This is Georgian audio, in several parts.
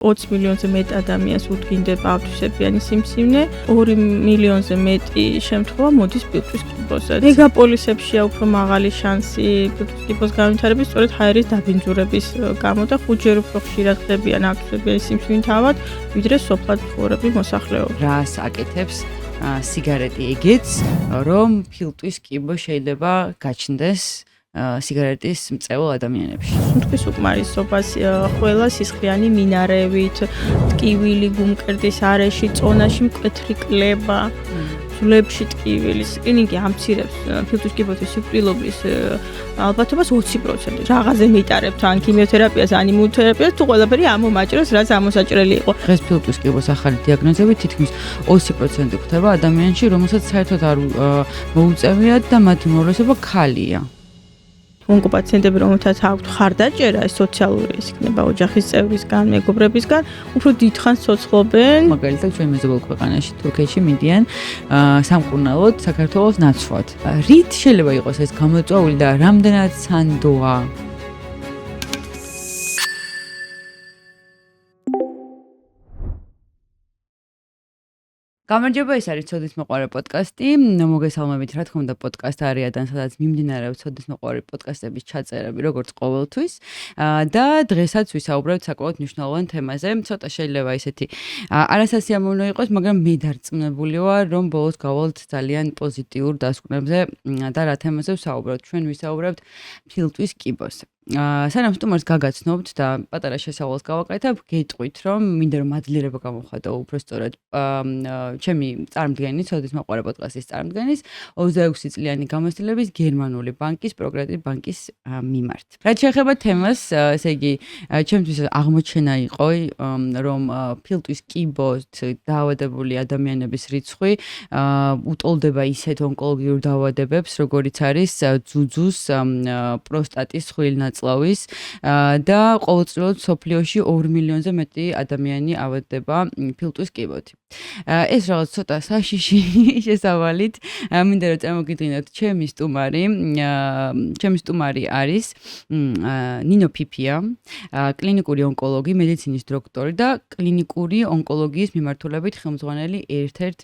20 მილიონზე მეტ ადამიანს უდგინდება ავტვისებიანი სიმსივნე, 2 მილიონზე მეტი შემთხვევა მოდის ფილტვის კიბოზე. მეგაპოლისებშია უფრო მაღალი შანსი ფილტვის კიბოს განვითარების, სწორედ ჰაერის დაბინძურების გამო და 5-ჯერ უფრო ხშირად ხდებიან ავტვისებიანი სიმსივნით ავად, ვიდრე სოფლად მცხოვრები მოსახლეობა. რას აკეთებს სიგარეტი ეგეც, რომ ფილტვის კიბო შეიძლება გაჩნდეს სიგარეტის მწეულ ადამიანებში. სუნთქვის უკმარისობას ყველა სისხლიანი მინარევით, ტკივილი გუმკერდის არეში, წონაში მკვეთრი კლება, ძვლებში ტკივილის. სკრინინგი ამცირებს ფილტვის კიბოთის სიკვდილობის ალბათობას 20%. რაღაცზე მიტარებთ ან ქიმიოთერაპიას, ან იმუნოთერაპიას, თუ ყველაფერი ამომაჭროს, რაც ამოსაჭრელი იყო. დღეს ფილტვის კიბოს ახალი დიაგნოზები თითქმის 20% გვხვდება ადამიანში, რომელსაც საერთოდ არ მოუწევიათ და მათი უმრავლესობა ქალია. Onko-პაციენტები, რომელთაც აქვთ ხარდაჭერა, სოციალური ის იქნება ოჯახის წევრისგან, მეგობრებისგან, უფრო დიდხანს ცოცხლობენ. მაგალითად, ჩვენ მეზობელ ქვეყანაში, თურქეთში მიდიან სამკურნალოდ საქართველოს ნაცვლად. რით შეიძლება იყოს ეს გამოწვეული და რამდენად სანდოა? გამარჯობა, ეს არის ცოდნისმოყვარე პოდკასტი. მოგესალმებით, რა თქმა უნდა, პოდკასტ არიადან, სადაც მიმდინარეობს ცოდნისმოყვარე პოდკასტების ჩაწერები, როგორც ყოველთვის. და დღესაც ვისაუბრებთ საკმაოდ მნიშვნელოვან თემაზე. ცოტა შეიძლება ისეთი არასასიამოვნო იყოს, მაგრამ მე დარწმუნებული ვარ, რომ ბოლოს გავალთ ძალიან პოზიტიურ დასკვნებზე და რა თემაზე ვსაუბრობთ. ჩვენ ვისაუბრებთ ფილტვის კიბოზე. სანამ სტუმარს გაგაცნობთ და პატარა შესავალს გავაკეთებ, გეტყვით, რომ მინდა რომ მადლიერება გამოვხატო უბრალოდ ჩემი წარმდგენის, ცოდნისმოყვარე პოდკასტის წარმდგენის 26 წლიანი გამოცდილების გერმანული ბანკის, პროგრესივ ბანკის მიმართ. რაც შეეხება თემას, ესე იგი, ჩემთვის აღმოჩენა იყო, რომ ფილტვის კიბოთ დაავადებული ადამიანების რიცხვი უტოლდება ისეთ ონკოლოგიურ დაავადებებს, როგორიც არის ძუძუს, პროსტატის ხვილნაწლავის და ყოველწლიურად მსოფლიოში 2 მილიონზე მეტი ადამიანი ავადდება ფილტვის კიბოთი. ეს რაღაც ცოტა საშიში შესავალით, მინდა რომ წარმოგიდგინოთ ჩემი სტუმარი არის ნინო ფიფია, კლინიკური ონკოლოგი, მედიცინის დოქტორი და კლინიკური ონკოლოგიის მიმართულებით ხელმძღვანელი ერთ-ერთ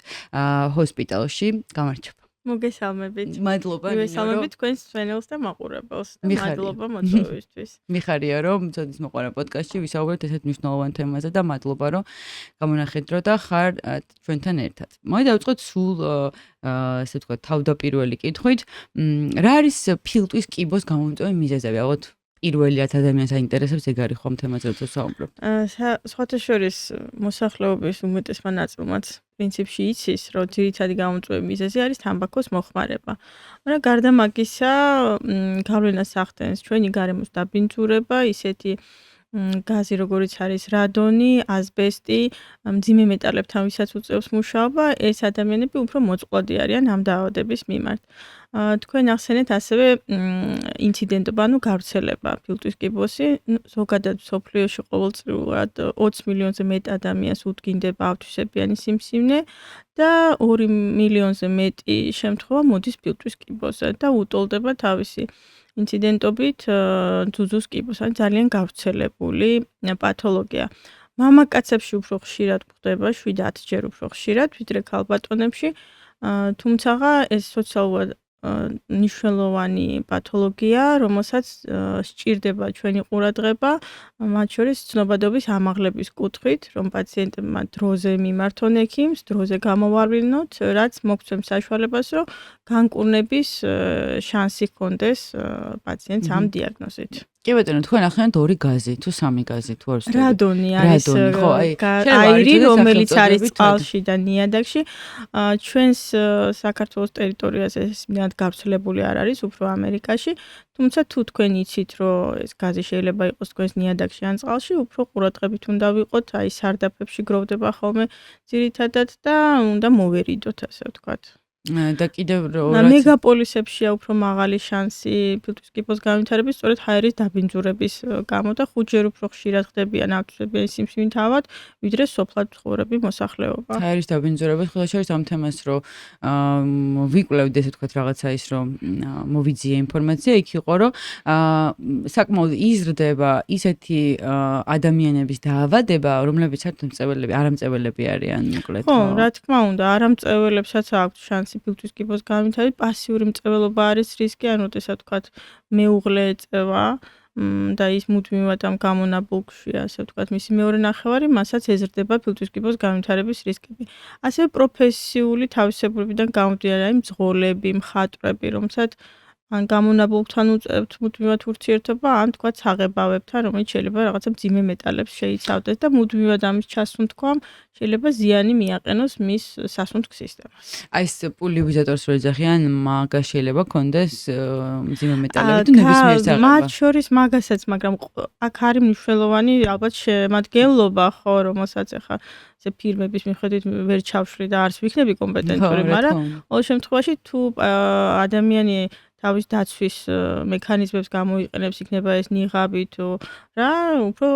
ჰოსპიტალში. გამარჯობა. მოგესალმებით. მადლობა. მოგესალმებით თქვენს მსმენელს და მაყურებელს. მადლობა მოწვევისთვის. მიხარია რომ ცოდნისმოყვარე პოდკასტში ვისაუბრებთ ესეთ მნიშვნელოვან თემაზე და მადლობა რომ გამონახეთ დრო და ხარ ჩვენთან ერთად. მოდი დავიწყოთ სულ ესე ვთქვათ თავდაპირველი კითხვით. რა არის ფილტვის კიბოს გამომწვევი მიზეზები? ალბათ პირველი ადამიანს აინტერესებს ეგ არის ხომ თემაზე როცა ვსაუბრობთ. სხვათა შორის მოსახლეობის უმეტესმა ნაწილმაც პრინციპში იცის, რომ ძირითადი გამომწვევი მიზეზი არის თამბაქოს მოხმარება. მაგრამ გარდა მაგისა, გავლენას ახდენს ჩვენი გარემოს დაბინძურება, ისეთი გაზი, როგორიც არის რადონი, ასბესტი, მძიმე მეტალებთან ვისაც უწევს მუშაობა, ეს ადამიანები უფრო მოწყვლადი არიან ამ დაავადების მიმართ. თქვენ ახსენეთ ასევე ინციდენტობა, ანუ გავრცელება ფილტვის კიბოსი, ზოგადად მსოფლიოში ყოველწლიურად 20 მილიონზე მეტ ადამიანს უდგინდება ავტვისებიანი სიმსივნე და 2 მილიონზე მეტი შემთხვევა მოდის ფილტვის კიბოზე და უტოლდება თავისი ინციდენტობით ძუძუს კიბოს, ან ძალიან გავრცელებული პათოლოგია. მამაკაცებში უფრო ხშირად გვხვდება, 7-10-ჯერ უფრო ხშირად, ვიდრე ქალბატონებში, თუმცა ეს სოციალურად მნიშვნელოვანი პათოლოგია, რომელსაც სჭირდება ჩვენი ყურადღება, მათ შორის ცნობადობის ამაღლების კუთხით, რომ პაციენტებმა დროზე მიმართონ ექიმს, დროზე გამოვარვლინოთ, რაც მოგცემს საშუალებას, რომ განკურნების შანსი ჰქონდეს პაციენტს ამ დიაგნოზით. კი ბატონო, თქვენ ახსენეთ 2 გაზი თუ 3 გაზი თუ არ ვსწრებით. რადონი არის აირი, რომელიც არის წყალში და ნიადაგში. ჩვენს საქართველოს ტერიტორიაზე ეს მუდმივად გავრცელებული არ არის, უფრო ამერიკაში. თუმცა თუ თქვენ იცით, რომ ეს გაზი შეიძლება იყოს თქვენს ნიადაგში ან წყალში, უფრო ყურადღებით უნდა ვიყოთ, აი სარდაფებში გროვდება ხოლმე ძირითადად და უნდა მოვერიდოთ, ასე ვთქვათ. და კიდევ მეგაპოლისებშია უფრო მაღალი შანსი ფილტვის კიბოს განვითარების, სწორედ ჰაერის დაბინძურების გამო და ხუთჯერ უფრო ხშირად ხდებიან ავტვისებიანი სიმსივნით ავად, ვიდრე სოფლად მცხოვრები მოსახლეობა. ჰაერის დაბინძურებას ხოლმე შორის ამ თემას რომ ვიკვლევდი ესე ვთქვათ რაღაცა ის რომ მოვიძიე ინფორმაცია იქ იყო რომ საკმაოდ იზრდება ისეთი ადამიანების დაავადება, რომლებიც საერთოდ არამწეველები არიან მოკლედ. ხო, რა თქმა უნდა, არამწეველებსაც აქვს შანსი ფილტვის კიბოს განვითარების, პასიური მწეველობა არის რისკი, ანუ ესა ვთქვათ, მეუღლე ეწევა და ის მუდმივად ამ გამონაბოლქვში, ასე ვთქვათ, მისი მეორე ნახევარი, მასაც ეზრდება ფილტვის კიბოს განვითარების რისკები. ასევე პროფესიული თავისებურებიდან გამომდინარე, აი მძღოლები, მხატვრები, რომელსაც ან გამონაბოლქვთან უწევთ მუდმივად ურთიერთობა, ან თქვათ საღებავებთან, რომელიც შეიძლება რაღაცა მძიმე მეტალებს შეიცავდეს და მუდმივად ამის ჩასუნთქვამ შეიძლება ზიანი მიაყენოს მის სასუნთქ სისტემას. აი ეს პულივიზატორს რო ეძახიან, მაგას შეიძლება კონდეს მძიმე მეტალები თუ ნებისმიერ საღებავ. მათ შორის მაგასაც, მაგრამ აქ არის მნიშვნელოვანი ალბათ შემადგენლობა, ხო, რომელსაც ახლა ეს ფირმების მიხედვით ვერ ჩავშლი და არც ვიქნები კომპეტენტური, მაგრამ ყოველ შემთხვევაში თუ ადამიანი თავის დაცვის მექანიზმებს გამოიყენებს, იქნება ეს ნიღაბი თუ რა, უფრო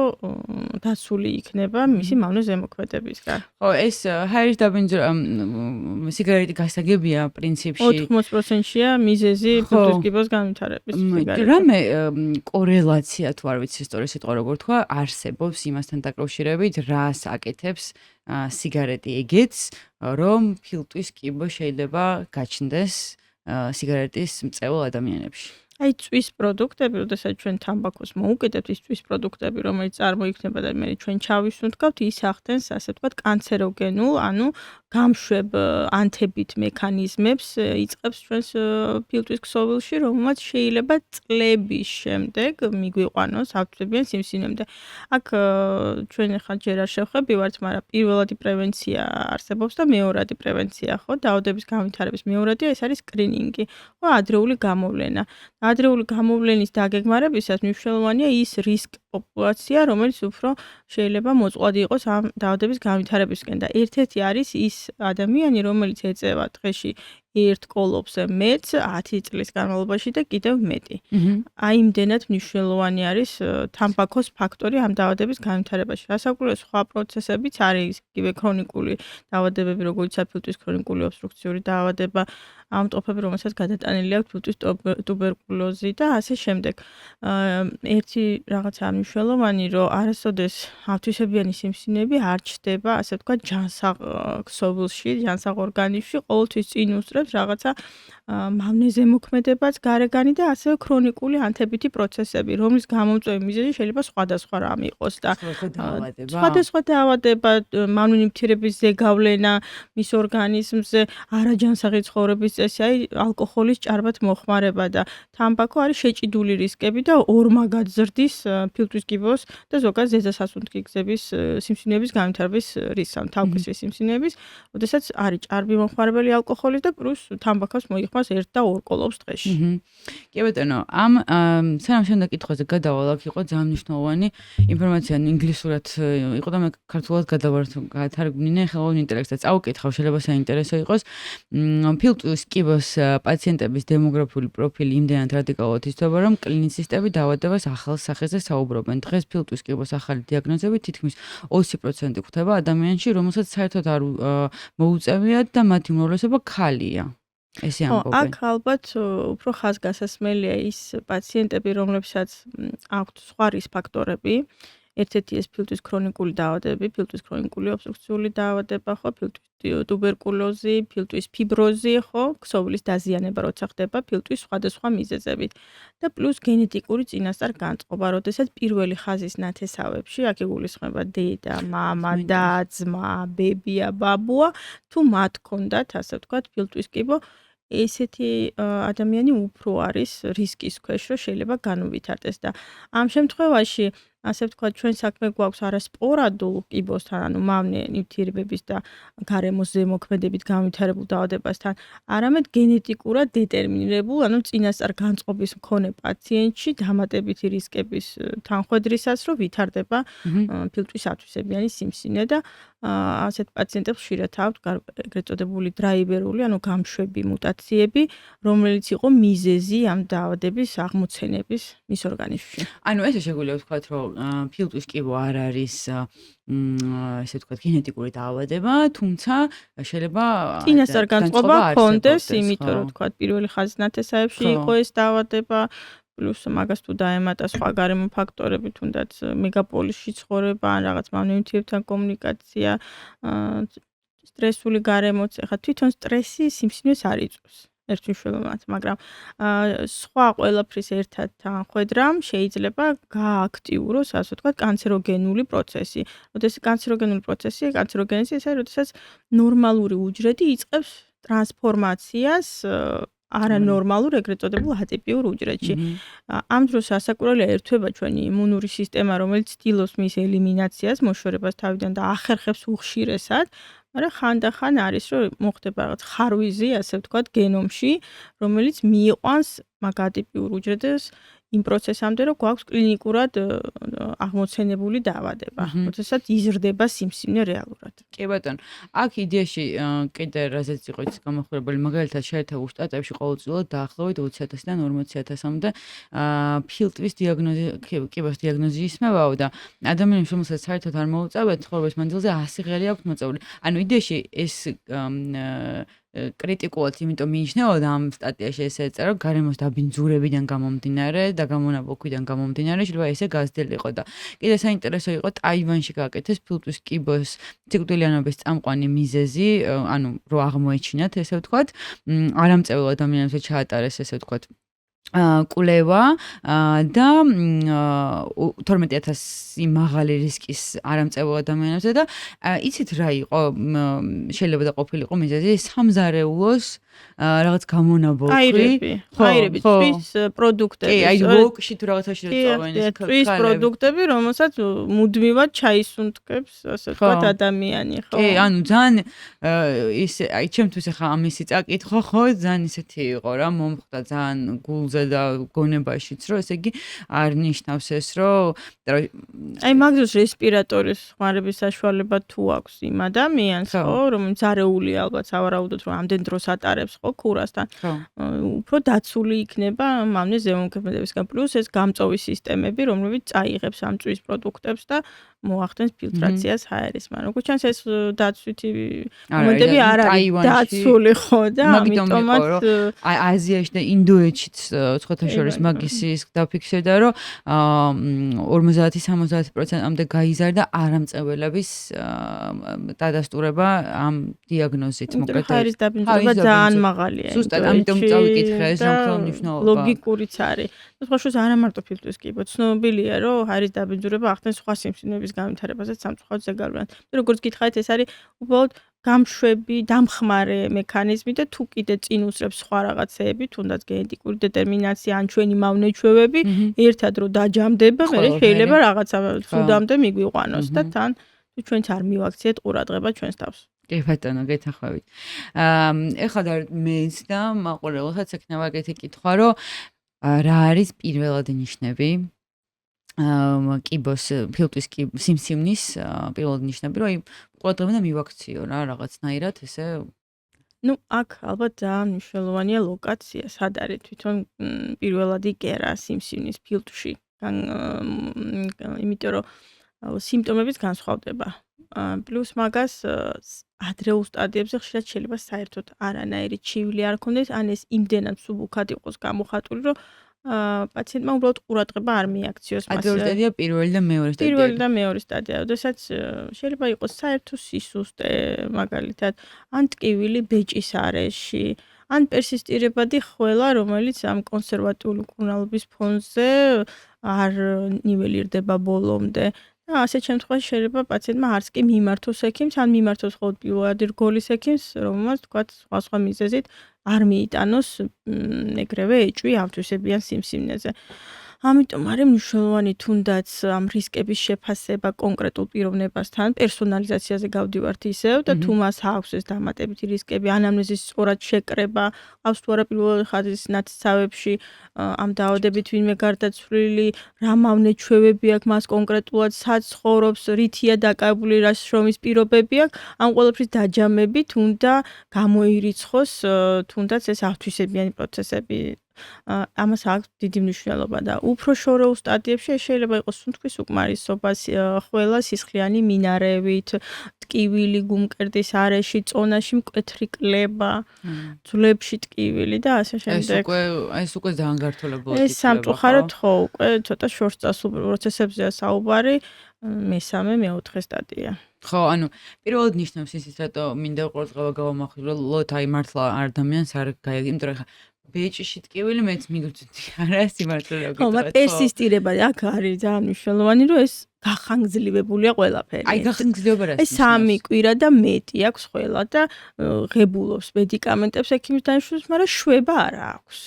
დაცული იქნება მისი მავნე ზემოქმედებისგან. ხო, ეს ჰაერის დაბინძურება სიგარეტი გასაგებია პრინციპში. 80%-ია მიზეზი ფილტვის კიბოს განვითარების სიგარეტი. რამე კორელაცია თუ არ ვიცი სწორი სიტყვა როგორ თქვა, არსებობს იმასთან დაკავშირებით, რას აკეთებს სიგარეტი ეგეც, რომ ფილტვის კიბო შეიძლება გაჩნდეს სიგარეტის მწეულ ადამიანებში. აი წვის პროდუქტები, როდესაც ჩვენ თამბაქოს მოუკიდებთ, ის წვის პროდუქტები, რომელიც წარმოიქმნება და მე ჩვენ ჩავისუნთქავთ, ის ახდენს, ასე ვთქვათ, კანცეროგენულ, ანუ გამშვებ ანთებით მექანიზმებს იწყებს ჩვენს ფილტვის ქსოვილში, რომელმაც შეიძლება წლების შემდეგ მიგვიყვანოს ავტვისებიან სიმსივნემდე. აქ ჩვენ ახლა ჯერ არ შევხვებივართ, მაგრამ პირველადი პრევენცია არსებობს და მეორადი პრევენცია, ხო? დაავადების განვითარების მეორადია, ეს არის სკრინინგი, ხო, ადრეული გამოვლენა. ადრეული გამოვლენის დაგეგმარებისას მნიშვნელოვანია ის რისკ პოპულაცია, რომელიც უფრო შეიძლება მოწყვლადი იყოს ამ დაავადების განვითარებისკენ და ერთ-ერთი არის ის ადამიანი, რომელიც ეწევა დღეში ერთ კოლოფზე მეც 10 წლის განმავლობაში და კიდევ მეტი. აი იმდენად მნიშვნელოვანი არის თამბაქოს ფაქტორი ამ დაავადების განვითარებაში. რასაკვირველია, სხვა პროცესებიც არის, იგივე ქრონიკული დაავადებები, როგორიცაა ფილტვის ქრონიკული ობსტრუქციული დაავადება, ამტოფები, რომელსაც გადატანილი აქვს ფილტვის ტუბერკულოზი და ასე შემდეგ. ერთი რაღაცა მნიშვნელოვანი, რომ არასოდეს ავტვისებიანი სიმსივნეები არ ჩნდება, ასე ვთქვათ, ჯანსაღ ქსოვილში, ჯანსაღ ორგანიზმში, ყოველთვის წინ უსწრებს რაღაცა მავნე ზემოქმედებაც გარეგანი და ასევე ქრონიკული ანთებითი პროცესები, რომლის გამომწვევი მიზეზი შეიძლება სხვადასხვა რამ იყოს და სხვადასხვა დაავადება, მავნე ნივთიერების ზეგავლენა მის ორგანიზმზე, არაჯანსაღი ცხოვრების წესი, აი ალკოჰოლის ჭარბად მოხმარება და თამბაქო არის შეჭიდული რისკები და ორმაგად ზრდის ფილტვის კიბოს და ზოგადად ზედასასუნთქი გზების სიმსივნეების განვითარების რისკს, თავკისრის სიმსივნეების, როდესაც არის ჭარბი მომხმარებელი ალკოჰოლის და პლუს თამბაქოს მოიხმარს 1 და 2 კოლოფს დღეში. კი ბატონო, ამ სანამ შემდეგ კითხვაზე გადავალ, აქ იყო ძალიან მნიშვნელოვანი ინფორმაცია ინგლისურად იყო და მე ქართულად გადავართარგმნინე ხელოვნურ ინტელექტს და წავკითხავ, შეიძლება საინტერესო იყოს. ფილტვის კიბოს პაციენტების დემოგრაფიული პროფილი იმდენად რადიკალურად იცვლება, რომ კლინიცისტები დაავადებას ახალ სახეზე საუბრობენ. დღეს ფილტვის კიბოს ახალი დიაგნოზები თითქმის 20% გვხვდება ადამიანში, რომელსაც საერთოდ არ მოუწევიათ და მათი უმრავლესობა ქალია. ესე ამბობენ. აქ ალბათ უფრო ხაზგასასმელია ის პაციენტები, რომლებსაც აქვთ სხვა რისკ ფაქტორები. ერთ-ერთი ეს ფილტვის ქრონიკული დაავადებები, ფილტვის ქრონიკული ობსტრუქციული დაავადება, ხო, ფილტვის ტუბერკულოზი, ფილტვის ფიბროზი, ხო, ქსოვილის დაზიანება, როცა ხდება ფილტვის სხვადასხვა მიზეზებით. და პლუს გენეტიკური წინასწარ განწყობა, როდესაც პირველი ხაზის ნათესავებში, აქ იგულისხმება დედა, მამა, და, ძმა, ბებია, ბაბუა, თუ მათ ჰქონდათ, ასე ვთქვათ, ფილტვის კიბო, ესეთი ადამიანი უფრო არის რისკის ქვეშ, რომ შეიძლება განუვითარდეს და ამ შემთხვევაში ასე ვთქვათ, ჩვენ საქმე გვაქვს არა სპორადულ კიბოსთან, ანუ მავნე ნივთიერებების და გარემოს ზემოქმედებით განვითარებულ დაავადებასთან, არამედ გენეტიკურად დეტერმინირებულ, ანუ წინასწარ განწყობის მქონე პაციენტში დამატებითი რისკების თანხვედრისას, რომ ვითარდება ფილტვის ათვისებიანი სიმსივნე და ასეთ პაციენტებს ხშირად აქვთ ეგრეთ წოდებული დრაივერული, ანუ გამშვები მუტაციები, რომელიც იყო მიზეზი ამ დაავადების აღმოცენების მის ორგანიზმში. ანუ ესე შეგვიძლია ვთქვათ, რომ ფილტვის კიბო არ არის ესე ვთქვათ, გენეტიკური დაავადება, თუმცა შეიძლება წინასწარ განწყობა ჰქონდეს, არსებობდეს, იმიტომ რომ ვთქვათ, პირველი ხაზის ნათესაებში იყო ეს დაავადება, პლუს მაგას თუ დაემატა სხვა გარემო ფაქტორები, თუნდაც მეგაპოლისში ცხოვრება, ან რაღაც მავნე-ნივთიერებთან კომუნიკაცია, სტრესული გარემოც, ახლა თვითონ სტრესი სიმსივნეს არ იწვევს. ერთ მნიშვნელოვნად, მაგრამ სხვა ყველაფრის ერთად თანხვედრამ შეიძლება გააქტიუროს, ასე ვთქვათ, კანცეროგენული პროცესი. როდესაც კანცეროგენული პროცესი, კანცეროგენეზი ეს არის, როდესაც ნორმალური უჯრედი იწყებს ტრანსფორმაციას არანორმალურ ეგრეთ წოდებულ ატიპიურ უჯრედში. ამ დროს ასაკურველია ერთვება ჩვენი იმუნური სისტემა, რომელიც ცდილობს მის ელიმინაციას, მოშორებას თავიდან და ახერხებს უხშირესად, მაგრამ ხანდახან არის, რომ მოხდება რაღაც ხარვიზი, ასე ვთქვათ, გენომში, რომელიც მიიყვანს მაგ ატიპიურ უჯრედს იმ პროცესამდე, რომ გვაქვს კლინიკურად აღმოცენებული დაავადება, როდესაც იზრდება სიმსივნე რეალურად. კი ბატონო, აქ იდეაში კიდე რაზეც იყო ის გამოხმარებული, მაგალითად შეერთებულ შტატებში ყოველწლიურად დაახლოებით 20,000-დან 40,000-მდე ფილტვის დიაგნოზი, კიბოს დიაგნოზი ისმევაო და ადამიანებს, რომელსაც საერთოდ არ მოუწევთ ცხოვრების მანძილზე 100 ღერი აქვთ მოწეული. ანუ იდეაში ეს კრიტიკულად, იმიტომ მიიჩნეოდა ამ სტატიაში ესე ეწერა, რომ გარემოს დაბინძურებიდან გამომდინარე და გამონაბოქვიდან გამომდინარე შეიძლება ესე გაზრდილიყო და კიდე საინტერესო იყო ტაივანში გააკეთეს ფილტვის კიბოს სიკვდილიანობის წამყვანი მიზეზი, ანუ რო აღმოეჩინათ, ესე ვთქვათ, არამწეულ ადამიანებზე ჩაატარეს, ესე ვთქვათ, კვლევა და 12,000 მაღალი რისკის არამწეულ ადამიანებზე და იცით რა იყო შეიძლება და ყოფილიყო მიზეზი სამზარეულოს რაღაც გამონაბოლქვი აირები წვის პროდუქტები კი აი ვოკში თუ რაღაცაში წავენ ეს წვის პროდუქტები რომელსაც მუდმივად ჩაისუნთქებს ასე ვთქვათ ადამიანი ხო კი ანუ ძალიან ის აი ჩემთვის ახლა ამისი წაკითხვა ხო ძალიან ისეთი იყო რა მომხვდა ძალიან გულზე და გონებაშიც რომ ესე იგი არ ნიშნავს ეს რომ აი მაგდროს რესპირატორის ხმარების საშუალება თუ აქვს იმ ადამიანს ხო რომელიც არეულია ალბათ სავარაუდოდ რომ ამდენ დროს ატარებს ხო ქურასთან უფრო დაცული იქნება მავნე ზემოქმედებისგან პლუს ეს გამწოვის სისტემები რომლებიც წაიღებს ამ წვის პროდუქტებს და მოახდენს ფილტრაციას ჰაერისგან როგორც ჩანს ეს დაცვითი მომენტები არ არის დაცული ხო და ამიტომაც აზიაში და ინდოეთშიც ცხოველთა შორის მაგის დაფიქსირდა რომ 50-60%-ამდე გაიზარდა არამწეველების დადასტურება ამ დიაგნოზით მოკლედ ჰაერის დაბინძურება ძალიან მაღალია ზუსტად ამიტომ წავიკითხე ეს რა მნიშვნელობა ლოგიკურიც არის სხვა შორის არა მარტო ფილტვის კიბო ცნობილია რომ ჰაერის დაბინძურება ახდენს სხვა სიმსივნების განვითარებასაც სამწუხაროდ ზეგავლენად როგორც გითხარით ეს არის უბრალოდ გამშვები, დამხმარე მექანიზმი და თუ კიდე წინ უსწრებს სხვა რაღაცეები, თუნდაც გენეტიკური დეტერმინაცია ან ჩვენი მავნე-ჩვევები, ერთად რო დაჯამდება, მე შეიძლება რაღაცა სუდამდე მიგვიყვანოს და თან თუ ჩვენც არ მივაქციეთ ყურადღება ჩვენს თავს. კი ბატონო, გეთანხმებით. ეხლა და მეც და მაყურებელსაც ექნება ეგეთი კითხვა, რომ რა არის პირველადი ნიშნები? კიბოს ფილტვის სიმსივნის პირველადი ნიშნები, რომ აი ყურადღება მივაქციო რა რაღაცნაირად ესე ნუ აქ ალბათ ძალიან მნიშვნელოვანია ლოკაცია, სად არის თვითონ პირველადი კერა სიმსივნის ფილტვში. იმიტომ რომ სიმპტომებიც განსხვავდება. პლუს მაგას ადრეულ სტადიებზე ხშირად შეიძლება საერთოდ არანაირი ჩივილი არ ქონდეს, ან ეს იმდენად სუბუქად იყოს გამოხატული, რომ პაციენტმა უბრალოდ ყურადღება არ მიაქციოს მასზე. ადრეული სტადია პირველი და მეორე სტადია. პირველი და მეორე სტადია, როდესაც შეიძლება იყოს საერთო სისუსტე, მაგალითად, ან ტკივილი ბეჭის არეში, ან პერსისტირებადი ხველა, რომელიც ამ კონსერვატიული მკურნალობის ფონზე არ ნიველირდება ბოლომდე. და ასეთ შემთხვევაში შეიძლება პაციენტმა არც კი მიმართოს ექიმს, ან მიმართოს მხოლოდ პირველადი რგოლის ექიმს, რომელმაც თქვათ სხვა მიზეზით არ მიიტანოს ეგრევე ეჭვი ავთვისებიან სიმსივნეზე. ამიტომ არის მნიშვნელოვანი თუნდაც ამ რისკების შეფასება კონკრეტულ პიროვნებასთან, პერსონალიზაციაზე გავდივართ ისევ და თუ მას აქვს ეს დამატებითი რისკები, ანამნეზის სწორად შეკრება, ყავს თუ არა პირველი ხაზის ნათესავებში ამ დაავადებით ვინმე გარდაცვლილი, რა მავნე-ჩვევები აქვს მას კონკრეტულად, სად ცხოვრობს, რითია დაკავებული, რა შრომის პირობები აქვს, ამ ყველაფრის დაჯამებით უნდა გამოირიცხოს თუნდაც ეს ათვისებიანი პროცესები. ამას აქვს დიდი მნიშვნელობა და უფრო შორეულ სტადიებში შეიძლება იყოს სუნთქვის უკმარისობა, ყველა სისხლიანი მინარევით, ტკივილი გუმკერდის არეში, წონაში მკვეთრი კლება, ძვლებში ტკივილი და ასე შემდეგ. ეს უკვე ძალიან გართულებული ეს სამწუხაროდ ხო, უკვე ცოტა შორს წასულ პროცესებზეა საუბარი, მესამე, მეოთხე სტადია. ხო, ანუ პირველად ნიშნავს ისიც, რატო მინდა ყურადღება გავამახვილოთ, აი მართლა არ ადამიანს არ გაიგე, იმიტომ რომ ხა ბეჭიში ტკივილი მეც მიგვიწვდი არა სიმართლე რა გითხრათ. ხო, მაგრამ პერსისტირება აქ არის ძალიან მნიშვნელოვანი, რომ ეს გახანგრძლივებულია ყველაფერი. აი გახანგრძლივება რა? ეს 3 კვირა და მეტი აქვს ყველა და ღებულობს მედიკამენტებს ექიმის დანიშნულებას, მაგრამ შვება არ აქვს.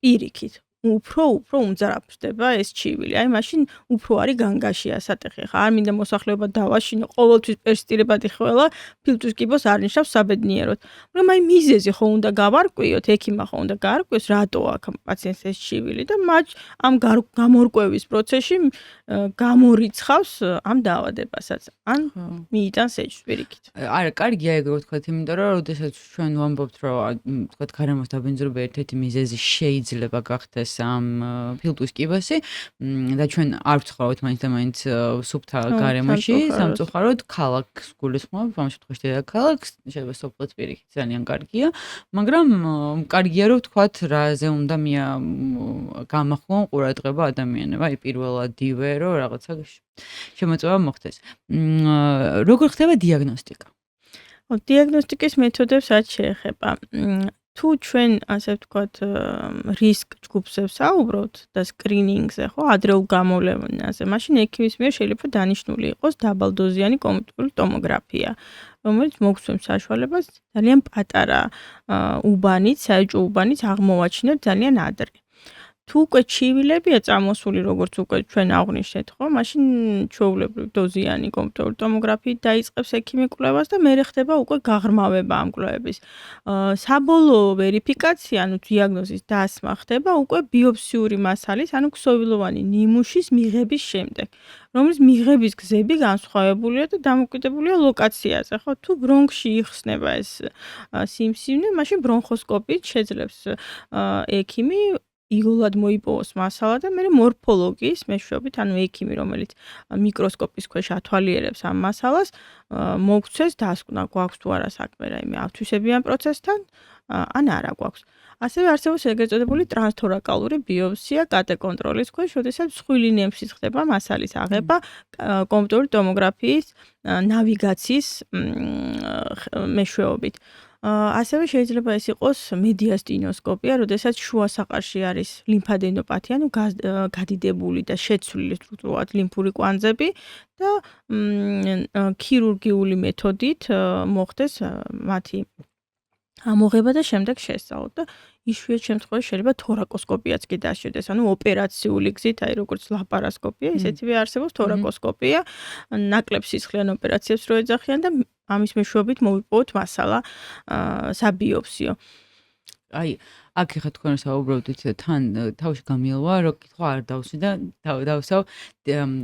პირიქით. უფრო უმძაფრდება ეს ჩივილი. აი მაშინ უფრო არის განგაში ასატეხი. ხა არ მინდა მოსახლეობა დავაშინო, ყოველთვის პერსისტირებადი ყველა ფილტვის კიბოს არ ნიშნავს საბედნიეროდ. მაგრამ აი მიზეზი ხო უნდა გავარკვიოთ, ექიმა ხო უნდა გაარკვიოს, რატო აქვს პაციენტს ეს ჩივილი და მათ ამ გამორკვევის პროცესში გამორიცხავს ამ დაავადებასაც. ან მიიტანს ეჭვს პირიქით. არა, კარგია ეგრე ვთქვათ, იმიტომ რომ როდესაც ჩვენ ვამბობთ, რომ ვთქვათ, გარემოს დაბინძურება ერთ-ერთი მიზეზი შეიძლება გახდეს ამ ფილტვის კიბოსი და ჩვენ არ ვცხოვრობთ მაინც და მაინც სუფთა გარემოში, სამწუხაროდ ქალაქს გულისხმობ, ამ შემთხვევაში დედაქალაქს, შეიძლება სოფლიც პირიქით ძალიან კარგია, მაგრამ კარგია რომ ვთქვათ, რაზე უნდა გამახვილონ ყურადღება ადამიანებმა, აი პირველადივე რომ რაღაცა შემოწმება მოხდეს. როგორ ხდება დიაგნოსტიკა? დიაგნოსტიკის მეთოდებს რაც შეეხება თუ ჩვენ ასე ვთქვათ რისკ ჯგუფზე ვსაუბრობთ და სკრინინგზე, ხო, ადრეულ გამოვლენაზე, მაშინ ექიმის მიერ შეიძლება დანიშნული იყოს დაბალდოზიანი კომპიუტერული ტომოგრაფია, რომელიც მოგცემს საშუალებას ძალიან პატარა უბანით, საეჭვო უბანით აღმოვაჩინოთ ძალიან ადრე. თუ უკვე ჩივილებია წამოსული, როგორც უკვე ჩვენ აღვნიშნეთ, ხო, მაშინ ჩვეულებრივ დოზიანი კომპიუტერული ტომოგრაფიით დაიწყებს ექიმი კვლევას და მერე ხდება უკვე გაღრმავება ამ კვლევების. საბოლოო ვერიფიკაცია, ანუ დიაგნოზის დასმა ხდება უკვე ბიოპსიური მასალის, ანუ ქსოვილოვანი ნიმუშის მიღების შემდეგ, რომლის მიღების გზები განსხვავებულია და დამოკიდებულია ლოკაციაზე, ხო? თუ ბრონქში იხსნება ეს სიმსივნე, მაშინ ბრონხოსკოპით შეძლებს ექიმი იგულად მოიპოვოს მასალა და მე მორფოლოგიის მეშვეობით, ანუ ექიმი, რომელიც მიკროსკოპის ქვეშ ათვალიერებს ამ მასალას, მოგცეს დასკვნა, გვაქვს თუ არა საქმე რაიმე ათვისებიან პროცესთან, ან არა გვაქვს. ასევე არსებობს ეგრეთ წოდებული ტრანსთორაკალური ბიოპსია კატეკონტროლის ქვეშ, როდესაც მსხვილი ნემსის ხდება მასალის აღება კომპიუტერული ტომოგრაფიის ნავიგაციის მეშვეობით. ასევე შეიძლება ეს იყოს მედიასტინოსკოპია, როდესაც შუა საყარში არის ლიმფადენოპათია, ანუ გადიდებული და შეცვლილი სტრუქტურულად ლიმფური კვანძები და ქირურგიული მეთოდით მოხდეს მათი ამოღება და შემდეგ შესწავლოთ და იშვიათ შემთხვევაში შეიძლება თორაკოსკოპიაც კი დასჭირდეს, ანუ ოპერაციული გზით, აი როგორც ლაპარასკოპია, ისეთივე არსებობს თორაკოსკოპია, ნაკლებ სისხლიან ოპერაციებს რო ეძახიან და ამის მეშვეობით მოვიპოვოთ მასალა საბიოპსიო. აი, აქ ხა თქვენ საუბრობთ თან თავში გამილვა, რომ კითხვა არ დავსვი და დავსავ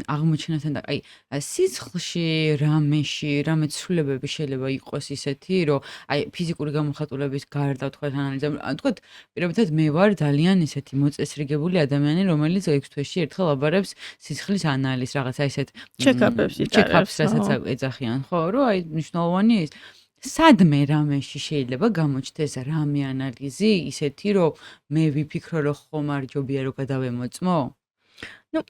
აღმოჩენასთან და აი სისხლში, რამე ცვლილებები შეიძლება იყოს ისეთი, რომ აი ფიზიკური გამოხატულების გარდა თქვა ანალიზა, თქვა პირობითად მე ვარ ძალიან ისეთი მოწესრიგებული ადამიანი, რომელიც 6 თვეში ერთხელ აბარებს სისხლის ანალიზს, რაღაცა ისეთ ჩეკაპებს, რასაც ეძახიან, ხო, რომ აი მნიშვნელოვანი ის სადმე რამეში შეიძლება გამოჩნდეს რამე ანალიზი ისეთი, რომ მე ვიფიქრო, რომ ხომ არ ჯობია რომ გადავემოწმო? ნუ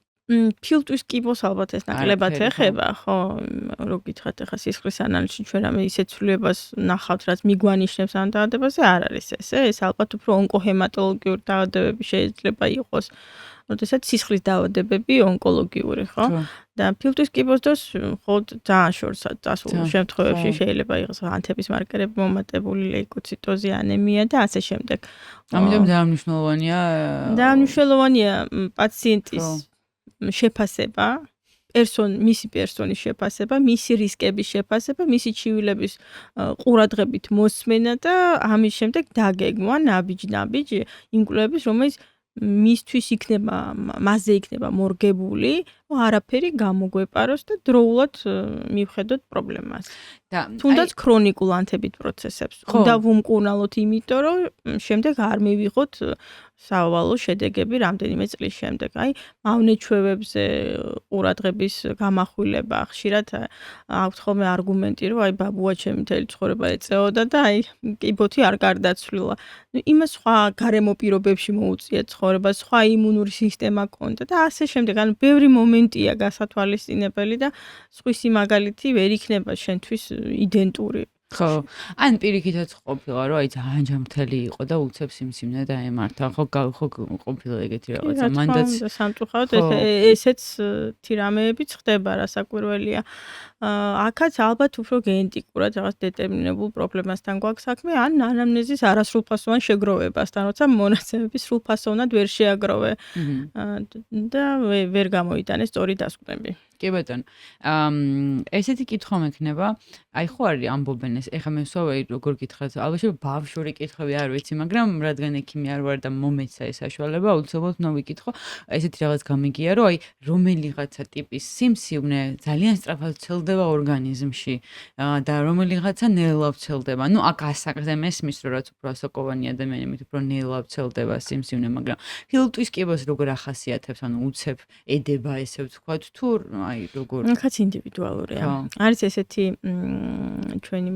ფილტვის კიბოს ალბათ ეს ნაკლებად ეხება, ხო, რო გითხრათ ახლა სისხლის ანალიზში ჩვენ რამე ისეთ ცვლილებას ნახავთ, რაც მიგვანიშნებს ამ დაავადებაზე, არ არის ესე. ეს ალბათ უფრო ონკოჰემატოლოგიური დაავადებები შეიძლება იყოს. როდესაც სისხლის დაავადებები ონკოლოგიური, ხო? და ფილტვის კიბოს დროს ხო ძალიან შორს წასულ შემთხვევებში შეიძლება იყოს ანთების მარკერები მომატებული, ლეიკოციტოზი, ანემია და ასე შემდეგ. ამიტომ ძალიან მნიშვნელოვანია პაციენტის შეფასება, მისი პერსონის შეფასება, მისი რისკების შეფასება, მისი ჩივილების ყურადღებით მოსმენა და ამის შემდეგ დაგეგმვა ნაბიჯ იმ კვლევების, რომელიც მისთვის მასზე იქნება მორგებული, არაფერი გამოგვეპაროს და დროულად მივხედოთ პრობლემას. თუნდაც ქრონიკულ ანთებით პროცესებს. უნდა ვუმკურნალოთ, იმიტომ რომ შემდეგ არ მივიღოთ სავალო შედეგები რამდენიმე წლის შემდეგ. მავნეჩვევებზე ყურადღების გამახვილება ხშირად აქვს ხოლმე არგუმენტი, რომ ბაბუა ჩემი მთელი ცხოვრება ეწეოდა და კიბოთი არ გარდაცვლილა. იმას სხვა გარემო პირობებში მოუწია ცხოვრება, სხვა იმუნური სისტემა ჰქონდა და ასე შემდეგ. ბევრი მომენტია გასათვალისწინებელი და სხვისი მაგალითი ვერ იქნება შენთვის იდენტური. ხო, პირიქითაც ყოფილა, რომ ძალიან ჯანმრთელი იყო და უცებ სიმსივნე დაემართა. ხო, ყოფილა ეგეთი რაღაცა. მანდაც სამწუხაროდ ესეც თირამეებიც ხდება, რასაკვირველია. აქაც ალბათ უფრო გენეტიკურად რაღაც დეტერმინებულ პრობლემასთან გვაქვს საქმე, ან ანამნეზის არასრულფასოვან შეგროვებასთან, როცა მონაცემები სრულფასოვნად ვერ შეაგროვე და ვერ გამოიტანე სწორი დასკვნები. კი ბატონო. ესეთი კითხვა მექნება, ხო არის ამბობენ ეს, ეხლა მე ვსვავე როგორ გითხრათ, ალბათ ბავშვური კითხვები არ ვიცი, მაგრამ რადგან ექიმი არ ვარ და მომეცა ეს საშუალება, აუცილებლად უნდა ვიკითხო, ესეთი რაღაც გამიგია, რომ რომელიღაცა ტიპის სიმსივნე ძალიან სწრაფად ვრცელდება ორგანიზმში და რომელიღაცა ნელა ვრცელდება. აქ ასაკზე მესმის, რომ რაც უფრო ასაკოვანი ადამიანი, მით უფრო ნელა ვრცელდება სიმსივნე, მაგრამ ფილტვის კიბოს როგორ ახასიათებს, უცებ ედება ესე ვთქვათ, თუ როგორ? აქაც ინდივიდუალურია. არის ესეთი ჩვენი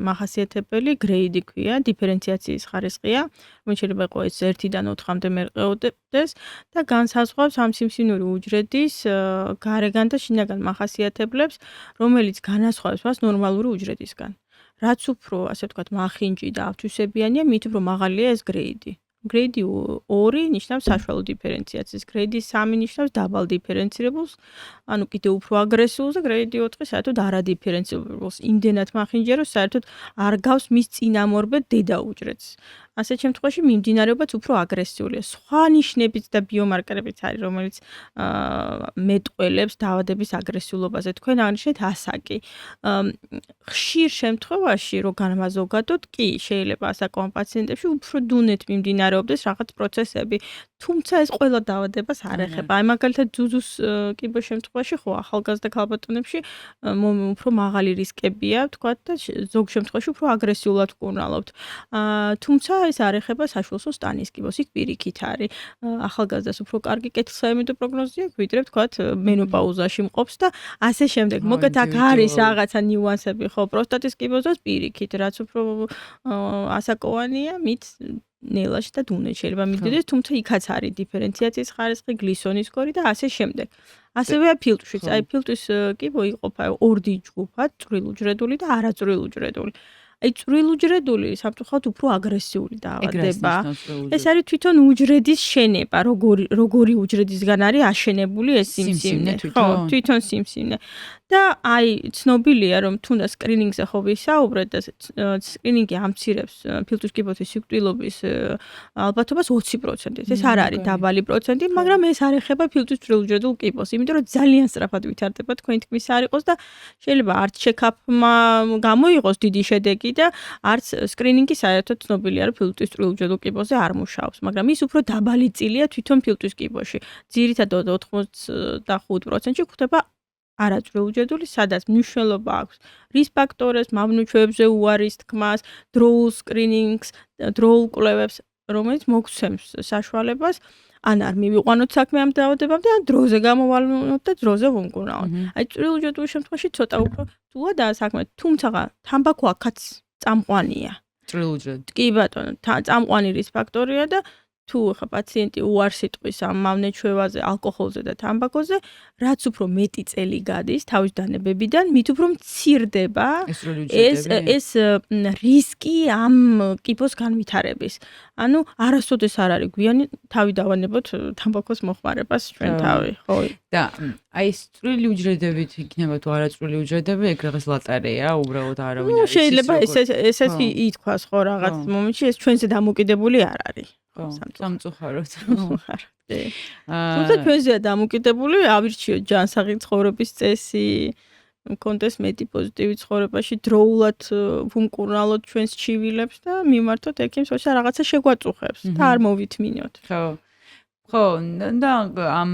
მახასიათებელი გრეიდი ქვია, დიფერენციაციის ხარისხია, რომელიც შეიძლება იყოს 1-დან 4-მდე მერყეობდეს და განსაზღვრავს ამ სიმსივნური უჯრედის გარეგან და შინაგან მახასიათებლებს, რომელიც განასხვავებს მას ნორმალური უჯრედისგან. რაც უფრო, ასე ვთქვათ, მახინჯი და ავთვისებიანია, მით უფრო მაღალია ეს გრეიდი. გრეიდი 2 ნიშნავს საშუალო დიფერენციაციას, გრეიდი 3 ნიშნავს დაბალ დიფერენცირებულს, ანუ კიდევ უფრო აგრესიულს და გრეიდი 4 საერთოდ არადიფერენცირებულს. იმდენად მახინჯია, რომ საერთოდ არ გავს მის წინამორბედ დედა უჯრედს. ასეთ შემთხვევაში მიმდინარეობაც უფრო აგრესიულია. სხვა ნიშნებიც და ბიომარკერებიც არის, რომელიც მეტყველებს დაავადების აგრესიულობაზე. თქვენ აღნიშნეთ ასაკი. ხშირ შემთხვევაში, რო განმაზოგადოთ, კი, შეიძლება ასაკოვან პაციენტებში უფრო დუნეთ მიმდინარეობდეს რაღაც პროცესები. თუმცა ეს ყველა დაავადებას არ ეხება. მაგალითად ძუძუს კიბოს შემთხვევაში ხო ახალგაზრდა ქალბატონებში უფრო მაღალი რისკებია, თქვათ და ზოგ შემთხვევაში უფრო აგრესიულად ვკურნალობთ. თუმცა ეს არ ეხება საშუალო სტანის კიბოს, იქ პირიქით არის. ახალგაზრდას უფრო კარგი კეთილსაიმედო პროგნოზი აქვს, ვიდრე თქვათ მენოპაუზაში მყოფს და ასე შემდეგ. მოკლედ აქ არის რაღაცა ნიუანსები, ხო, პროსტატის კიბოს დროს პირიქით, რაც უფრო ასაკოვანია, მით ნელაში და დუნეთ შეიძლება მიდიდეს, თუმცა იქაც არის დიფერენციაციის ხარისხი, გლისონის სკორი და ასე შემდეგ. ასევეა ფილტვშიც. ფილტვის კიბო იყოფა 2 ჯგუფად, წვრილუჯრედული და არაწვრილუჯრედული. წვრილუჯრედული სამწუხაროდ უფრო აგრესიული დაავადება. ეს არის თვითონ უჯრედის შენება, როგორი უჯრედისგან არის აშენებული ეს სიმსივნე. ხო, თვითონ სიმსივნე. და ცნობილია, რომ თუნდაც სკრინინგზე ხო ვისაუბრეთ და სკრინინგი ამცირებს ფილტვის კიბოთის სიკვდილობის ალბათობას 20%-ით. ეს არ არის დაბალი პროცენტი, მაგრამ ეს არ ეხება ფილტვის წვრილუჯრედულ კიბოს, იმიტომ რომ ძალიან სწრაფად ვითარდება, თქვენი თქმის არ იყოს და შეიძლება არც ჩეკაპმა გამოიღოს დიდი შედეგი და არც სკრინინგი საერთოდ ცნობილია, რომ ფილტვის წვრილუჯრედულ კიბოზე არ მუშაობს, მაგრამ ის უფრო დაბალი წილია თვითონ ფილტვის კიბოში. ძირითადად 85%-ში გვხვდება არაწვრილუჯრედული, სადაც მნიშვნელობა აქვს რის ფაქტორებს, მავნუჩვევებზე უარის თქმას, დროულ სკრინინგს, დროულ კვლევებს, რომელიც მოგცემს საშუალებას, ან არ მივიყვანოთ საქმე ამ დაავადებამდე, ან დროზე გამოვალოთ და დროზე ვუმკურნალოთ. წვრილუჯრედულ შემთხვევაში ცოტა უფრო რთულადაა საქმე, თუმცა თამბაქო აქაც წამყვანია. წვრილუჯრედ. კი ბატონო, წამყვანი რის ფაქტორია და თუ ხა პაციენტი უარს იტყვის ამ მავნეჩვევაზე, ალკოჰოლზე და თამბაქოზე, რაც უფრო მეტი წელი გადის თავის დანებებიდან, მით უფრო მცირდება ეს რისკი ამ კიბოს განვითარების. ანუ არასოდეს არ არის გვიანი თავი დავანებოთ თამბაქოს მოხმარებას ჩვენ თავი, ხო? და აი წვრილი უჯრედებით იქნება თუ არაწვრილი უჯრედები, ეგ რაღაც ლატარეა, უბრალოდ არავინ არ იცის. შეიძლება ესეც ითქვას ხო რაღაც მომენტში ეს ჩვენზე დამოკიდებული არ არის. სამწუხაროდ. თუმცა ჩვენზეა დამოკიდებული, ავირჩიოთ ჯანსაღი ცხოვრების წესი, მქონდეს მეტი პოზიტივი ცხოვრებაში, დროულად ვუმკურნალოთ ჩვენს ჩივილებს და მიმართოთ ექიმს, ოსა რაღაცა შეგვაწუხებს და არ მოვითმინოთ. ხო, და ამ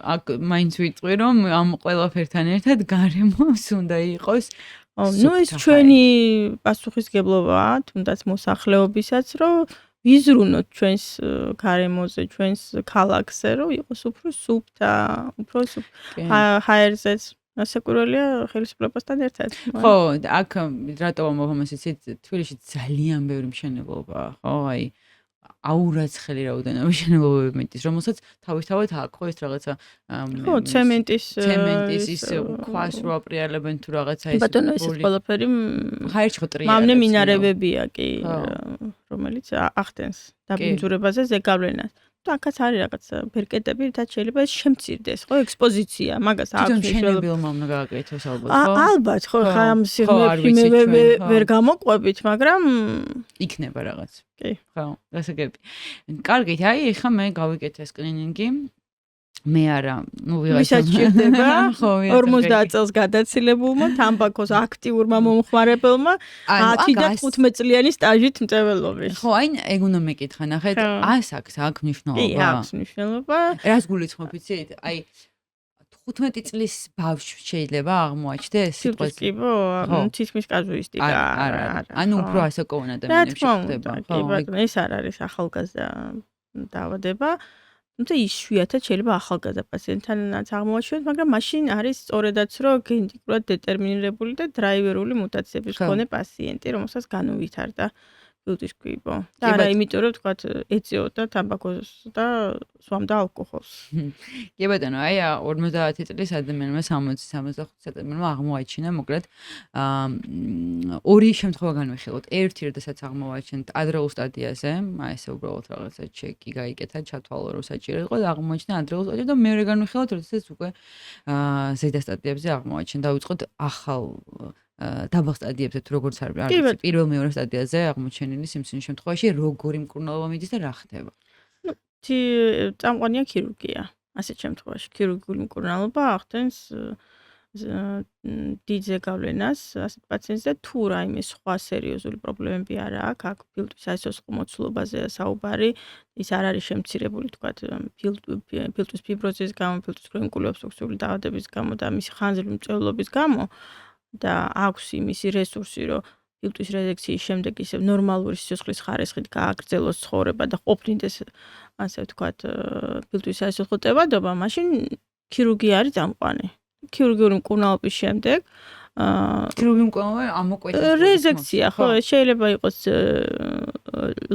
აქ მაინც ვიტყვი, რომ ამ ყველაფერთან ერთად გარემოს უნდა იყოს. ნუ ეს ჩვენი პასუხისგებლობაა, თუნდაც მოსახლეობისაც, რომ ვიზრუნოთ ჩვენს გარემოზე, ჩვენს ქალაქზე, რომ იყოს უფრო სუფთა, უფრო ჰაერზეც. ასაკურველია ხელისუფლებასთან ერთად. ხო, აქ რატო მომხმას იცით, თბილისში ძალიან ბევრი მშენებლობაა, ხო? აი აურაცხელი რაოდენობა მშენებლობები მეტის, რომელსაც თავისთავად აქ ხო ეს რაღაცა ხო, ცემენტის ის ქვას რო აპრიალებენ თუ რაღაცა ეს ბატონო ეს ყველაფერი ჰაერში ხო ტრიალებს. მავნე მინარევებია კი, რომელიც ახდენს დაბინძურებაზე ზეგავლენას. და აქაც არის რაღაც ბერკეტები, რითაც შეიძლება ეს შემცირდეს, ხო, ექსპოზიცია, მაგას აქვს მნიშვნელობა. შენებილმა უნდა გააკეთოს ალბათ, ხო? ალბათ, ხო, ხა ამ სიღრმეებში მე ვერ გამოყვებით, მაგრამ იქნება რაღაც. კი. ხო, გასაგები. კარგით, აი, ეხლა მე გავიკეთე სკრინინგი. მე არა, ნუ ვისაც ჭირდება 50 წელს გადაცილებულმა თამბაქოს აქტიურმა მომხმარებელმა 10 და 15 წლიანი სტაჟით მწვერვალობის. ხო, აი ეგ უნდა მეკითხა, ნახეთ, აქვს მნიშვნელობა. კი, აქვს მნიშვნელობა. რას გულისხმობ, იცით? აი 15 წლის ბავშვს შეიძლება აღმოაჩნდეს სიტყვას? კი, თითქმის კაზუისტიკა არა. ანუ უფრო ასაკოვან ადამიანებში ხდება, ხო? კი, ბატონო, ეს არ არის ახალგაზრდა დაავადება. თუმცა იშვიათად შეიძლება ახალგაზრდა პაციენტთანაც აღმოაჩინოთ, მაგრამ მაშინ არის სწორედაც რომ გენეტიკურად დეტერმინირებული და დრაივერული მუტაციების მქონე პაციენტი, რომელსაც განუვითარდა ფილტვის კვიბო. და არა იმიტომ რომ თქვათ ეწეოდა თამბაქოს და სვამდა ალკოჰოლს. კი ბატონო, აი 50 წლის ადამიანმა 60-65 ადამიანმა აღმოაჩინა, მოკლედ ორი შემთხვევა განვიხილოთ. ერთი როდესაც აღმოაჩინეთ ადრეულ სტადიაზე, აი ესე უბრალოდ რაღაცა ჩეკი გაიკეთა, ჩათვალო რომ საჭირო იყო და აღმოაჩინა ადრეულ სტადიაზე და მეორე განვიხილოთ, როდესაც უკვე ზედა სტადიებზე აღმოაჩინა. დავიწყოთ ახალ დაბალ სტადიებზე თუ როგორც არის პირველ მეორე სტადიაზე აღმოჩენილი სიმსივნის შემთხვევაში როგორი მკურნალობა მიდის და რა ხდება? ნუ წამყვანია ქირურგია. ასეთ შემთხვევაში ქირურგიული მკურნალობა ახდენს დიდ ზეგავლენას ასეთ პაციენტს და თუ რაიმე სხვა სერიოზული პრობლემები არ აქვს, აქ ფილტვის საისოსყო მოცულობაზეა საუბარი, ის არ არის შემცირებული, თქვათ, ფილტვის ფიბროზის გამო, ფილტვის ქრონიკული ობსტრუქციული დაავადების გამო და მისი ხანძრული მწვერვალობის გამო და აქვს იმისი რესურსი, რომ ფილტვის რეზექციის შემდეგ ისე ნორმალური სიცოცხლის ხარისხით გააგრძელოს ცხოვრება და ყოფნიდეს, ასე ვთქვათ, ფილტვის საისოცხლო ტევადობა, მაშინ ქირურგია არის წამყვანი. ქირურგიული მკურნალობის შემდეგ ქირურგიული მკურნალობა ამოკვეთის რეზექცია, ხო, შეიძლება იყოს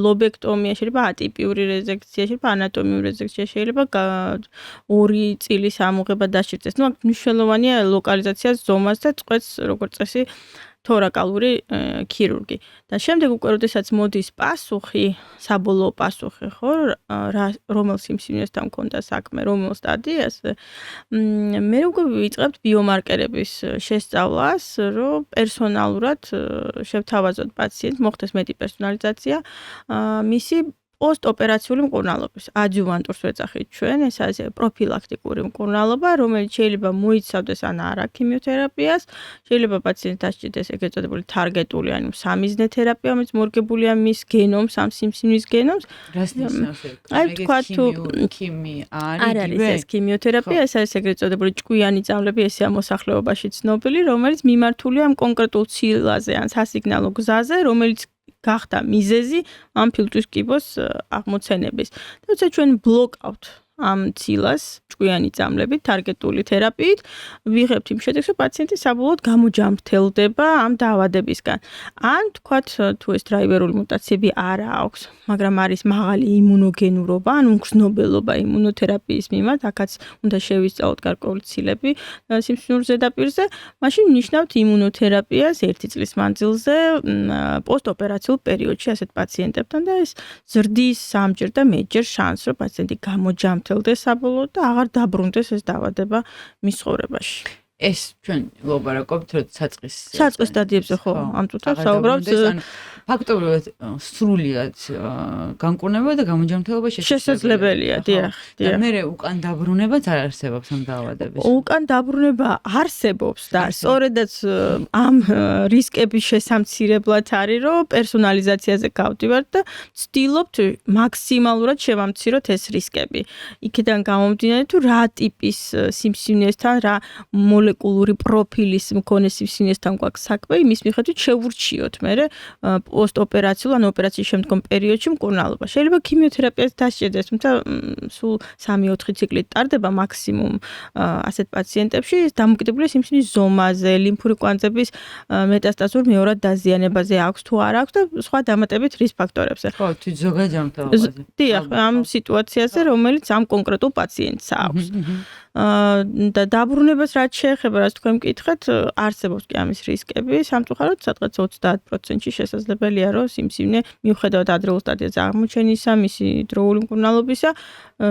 ლობექტომია, შეიძლება ატიპიური რეზექცია, შეიძლება ანატომიური რეზექცია, შეიძლება 2 წილის ამოღება დასჭირდეს. ნუ აქ მნიშვნელოვანია ლოკალიზაცია ზომას და წყვეტს როგორც წესი თორაკალური ქირურგი. და შემდეგ უკვე როდესაც მოდის პასუხი, საბოლოო პასუხი, ხო, რომელ სიმსივნესთან მქონდა საქმე, რომელ სტადიაზე, მე უკვე ვიწყებთ ბიომარკერების შესწავლას, რომ პერსონალურად შევთავაზოთ პაციენტს, მოხდეს მეტი პერსონალიზაცია, მისი პოსტოპერაციული მკურნალობის. ადჯუვანტურს ვეძახით ჩვენ, ეს არის პროფილაქტიკური მკურნალობა, რომელიც შეიძლება მოიცავდეს ან არა ქიმიოთერაპიას, შეიძლება პაციენტს დასჭირდეს ეგრეთ წოდებული თარგეტული, ანუ სამიზნე თერაპია, რომელიც მორგებულია მის გენომს, ამ სიმსივნის გენომს. რას ნიშნავს ეგ? აი თქვათ თუ ქიმი არ არის ეს ქიმიოთერაპია, ეს არის ეგრეთ წოდებული ჭკვიანი წამლები, ესეა მოსახლეობაში ცნობილი, რომელიც მიმართულია ამ კონკრეტულ ცილაზე ან სასიგნალო გზაზე, რომელიც გახდა მიზეზი ამ ფილტვის კიბოს აღმოცენების. და როცა ჩვენ ბლოკავთ ამ ცილას ჭკვიანი წამლებით, ტარგეტული თერაპიით, ვიღებთ იმ შედეგს, რომ პაციენტი საბოლოოდ გამოჯამრთელდება ამ დაავადებისგან. ან თქვათ, თუ ეს დრაივერული მუტაციები არ აქვს, მაგრამ არის მაღალი იმუნოგენურობა, ან უმგრძნობელობა იმუნოთერაპიის მიმართ, აქაც უნდა შევისწავლოთ გარკვეული ცილები სიმსივნურ ზედაპირზე, მაშინ ნიშნავთ იმუნოთერაპიას 1 წლის მანძილზე პოსტოპერაციულ პერიოდში ასეთ პაციენტებთან და ეს ზრდის 3-ჯერ და მეტჯერ შანსს, რომ პაციენტი გამოჯამრთელდეს საბოლოოდ და აღარ დაბრუნდეს ეს დაავადება მის ცხოვრებაში. ეს ჩვენ ვლაპარაკობთ რომ საწყის სტადიებზე ხო ამ წუთას საუბრობთ ფაქტობრივად სრულიად განკურნება და გამოჯამრთელება შესაძლებელია, დიახ. მე უკან დაბრუნებაც არ არსებობს ამ დაავადების. უკან დაბრუნება არსებობს და სწორედაც ამ რისკების შესამცირებლად არის, რომ პერსონალიზაციაზე გავდივართ და ვცდილობთ მაქსიმალურად შევამციროთ ეს რისკები. იქიდან გამომდინარე თუ რა ტიპის სიმსივნესთან, რა მოლეკულური პროფილის მქონე სიმსივნესთან გვაქვს საქმე, იმის მიხედვით შევურჩიოთ მე პოსტოპერაციულ ან ოპერაციის შემდგომ პერიოდში მკურნალობა. შეიძლება ქიმიოთერაპიაც დასჭირდეს, თუმცა სულ 3-4 ციკლი ტარდება მაქსიმუმ ასეთ პაციენტებში, დამოკიდებულია სიმსივნის ზომაზე, ლიმფური კვანძების მეტასტაზურ მეორად დაზიანებაზე აქვს თუ არ აქვს და სხვა დამატებით რისკ ფაქტორებზე. ხო, თუ ზოგადად ჯანმრთელობაზე. დიახ, ამ სიტუაციაზე, რომელიც ამ კონკრეტულ პაციენტს აქვს. და დაბრუნებას რაც შეეხება, რაც თქვენ მკითხეთ, არსებობს კი ამის რისკები, სამწუხაროდ სადღაც 30%-ში შესაძლებელია, რომ სიმსივნე მიუხედავად ადრეულ სტადიაზე აღმოჩენისა, მისი დროული მკურნალობისა,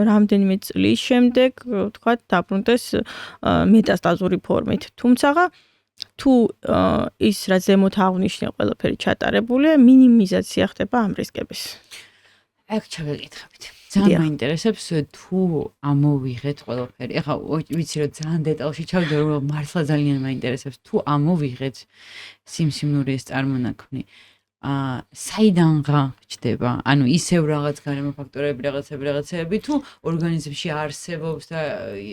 რამდენიმე წლის შემდეგ, ვთქვათ, დაბრუნდეს მეტასტაზური ფორმით. თუმცა თუ ის რა ზემოთ აღნიშნე ყველაფერი ჩატარებულია, მინიმიზაცია ხდება ამ რისკების. აქ ჩავეკითხებით. ძალიან მაინტერესებს თუ ამოვიღეთ ყველაფერი. ეხლა ვიცი რომ ძალიან დეტალში ჩავიდე, რომ მართლა ძალიან მაინტერესებს თუ ამოვიღეთ სიმსივნური ეს წარმონაქმნი. საიდანღა ჩდება? ანუ ისევ რაღაც გარემო ფაქტორები, რაღაცები თუ ორგანიზმში არსებობს და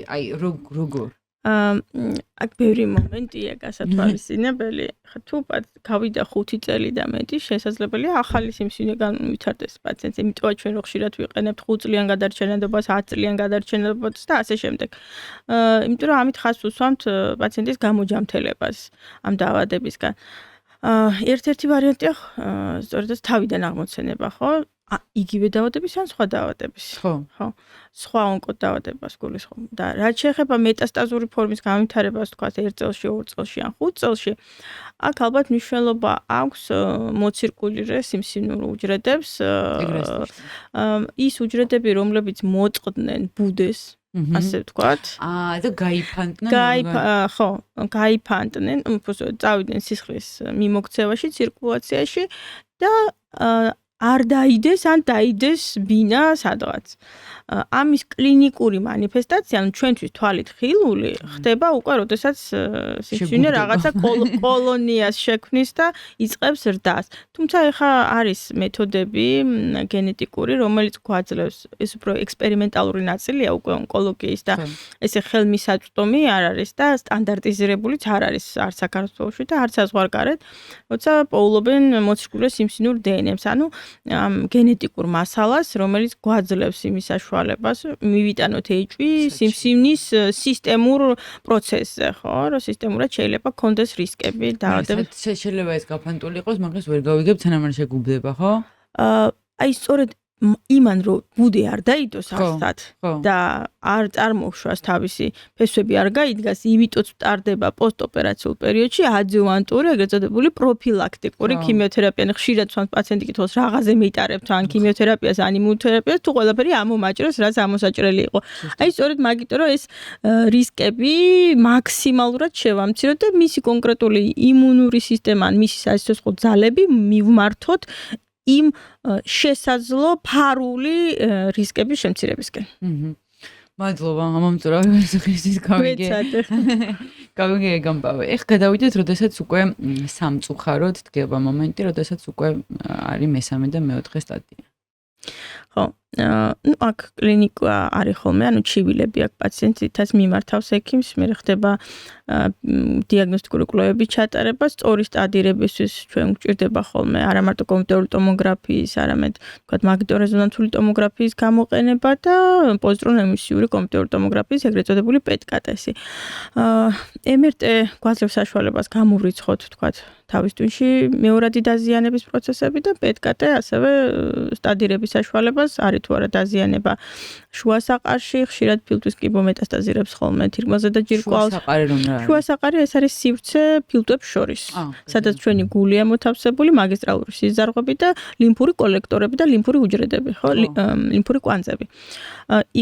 აი როგორ? აქ ბევრი მომენტია გასათვალისწინებელი. თუ გავიდა 5 წელი და მეტი, შესაძლებელია ახალი სიმსივნე განვითარდეს პაციენტს. იმიტომ ჩვენ რო ხშირად ვიყენებთ 5 წლიან გადარჩენადობას, 10 წლიან გადარჩენადობას და ასე შემდეგ. იმიტომ რომ ამით ხაზს უსვამთ პაციენტის გამოჯამრთელებას ამ დაავადებისგან. ერთ-ერთი ვარიანტია სწორედ თავიდან აღმოცენება, ხო? იგივე დაავადების ან სხვა დაავადების. ხო. სხვა ონკოდაავადებას გულისხმობ და რაც შეეხება მეტასტაზური ფორმის განვითარებას, თქვათ 1 წელში, 2 წელში ან 5 წელში, აქ ალბათ მნიშვნელობა აქვს მოცირკულირე სიმსივნურ უჯრედებს, ის უჯრედები, რომლებიც მოწყდნენ ბუდეს, ასე ვთქვათ. და გაიფანტნენ. ხო, გაიფანტნენ, წავიდნენ სისხლის მიმოქცევაში, ცირკულაციაში და არ დაიდეს ან დაიდეს ბინა სადღაც. ამის კლინიკური მანიფესტაცია, ანუ ჩვენთვის თვალით ხილული, ხდება უკვე, როდესაც სიმსივნე რაღაცა კოლონიას შექმნის და იწყებს ზრდას. თუმცა ეხა არის მეთოდები გენეტიკური, რომელიც გვაძლევს, ეს უფრო ექსპერიმენტალური ნაწილია უკვე ონკოლოგიის და ესე ხელმისაწვდომი არ არის და სტანდარტიზირებულიც არ არის არც საქართველოში და არც საზღვარგარეთ, როცა პოულობენ მოცირკულირე სიმსივნურ დნმ-ს, ანუ ამ გენეტიკურ მასალას, რომელიც გვაძლევს იმის საშუალებას, მივიტანოთ HIV სიმსივნის სისტემურ პროცესზე, ხო, რომ სისტემურად შეიძლება გქონდეს რისკები დაავადების. შეიძლება ეს გაფანტული იყოს, მაგრამ ვერ გავიგებ, თანამ არ შეგუბდება, ხო? აი სწორედ იმან რომ ბუდე არ დაიდოს არსად და არ წარმოუშვას თავისი ფესვები არ გაიდგას, იმიტოც ტარდება პოსტოპერაციულ პერიოდში ადჯუვანტური, ეგრეთ წოდებული პროფილაქტიკური ქიმიოთერაპია. ხშირად სვამს პაციენტი კითხავს, რაღაცზე მიტარებთ ან ქიმიოთერაპიას, ან იმუნოთერაპიას, თუ ყველაფერი ამომაჭროს, რაც ამოსაჭრელი იყო. აი სწორედ მაგიტომ რომ ეს რისკები მაქსიმალურად შევამციროთ და მისი კონკრეტული იმუნური სისტემა, ან მისი სასიცოცხლო ძალები მივმართოთ იმ შესაძლო ფარული რისკების შემცირებისკენ. მადლობა, მომწურავი ვერსახის გავიგე. გავიგე გამბავე. ეხ გადავიდეთ, როდესაც უკვე სამწუხაროდ დგება მომენტი, როდესაც უკვე არის მესამე და მეოთხე სტადია. ხო, ну აქ კლინიკა არის ხოლმე, ანუ ჩივილები აქვს პაციენტითაც მიმართავს ექიმს, მე ხდება დიაგნოსტიკური კვლევების ჩატარება, სწორი სტადირებისთვის ჩვენ გვჭირდება ხოლმე არა მარტო კომპიუტერული ტომოგრაფიის, არამედ თქვათ მაგნიტორეზონანსული ტომოგრაფიის გამოყენება და პოზიტრონ-ემისიური კომპიუტერული ტომოგრაფიის ეგრეთ წოდებული PET-CT-ი. MRT გვაძლევს საშუალებას გამოვრიცხოთ, თქვათ, თავის ტვინში მეორადი დაზიანების პროცესები და PET-CT ასევე სტადირების საშუალებას არის თუ არა დაზიანება შუა საყარში, ხშირად ფილტვის კიბო მეტასტაზირებს ხოლმე თირკმელზე და ჯირკვალს. შუა საყარი ეს არის სივრცე ფილტვებს შორის, სადაც ჩვენი გულია მოთავსებული, მაგისტრალური სიზარღვები და ლიმფური კოლექტორები და ლიმფური უჯრედები, ხო, ლიმფური კვანძები.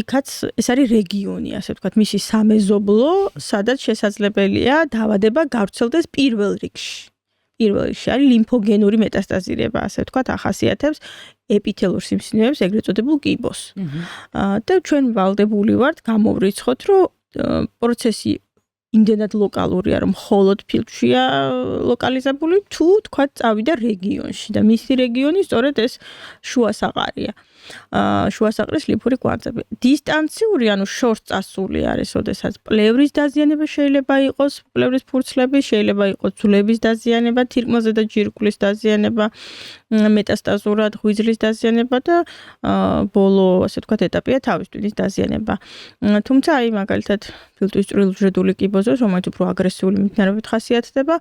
იქაც ეს არის რეგიონი, ასე ვთქვათ, მისი სამეზობლო, სადაც შესაძლებელია დაავადება გავრცელდეს პირველ რიგში. პირველ რიგში არის ლიმფოგენური მეტასტაზირება, ასე ვთქვათ, ახასიათებს ეპითელურ სიმსივნეებს, ეგრეთ წოდებულ კიბოს. და ჩვენ ვალდებული ვართ გამოვრიცხოთ, რომ პროცესი იმდენად ლოკალურია, რომ მხოლოდ ფილტვშია ლოკალიზებული, თუ თქვათ წავიდა რეგიონში და მისი რეგიონი სწორედ ეს შუა საყარია. შუა საყრის ლიმფური კვანძები. დისტანციური, ანუ შორს წასული არის, ოდესაც პლევრის დაზიანება შეიძლება იყოს, პლევრის ფურცლები, შეიძლება იყოს ძვლების დაზიანება, თირკმელზე და ჯირკვლის დაზიანება, მეტასტაზურად ღვიძლის დაზიანება და ბოლო, ასე ვთქვათ, ეტაპია თავის ტვინის დაზიანება. თუმცა აი მაგალითად ფილტვის ჭრილუჯრედული კიბოზე, რომელიც უფრო აგრესიული მიმდინარეობით ხასიათდება,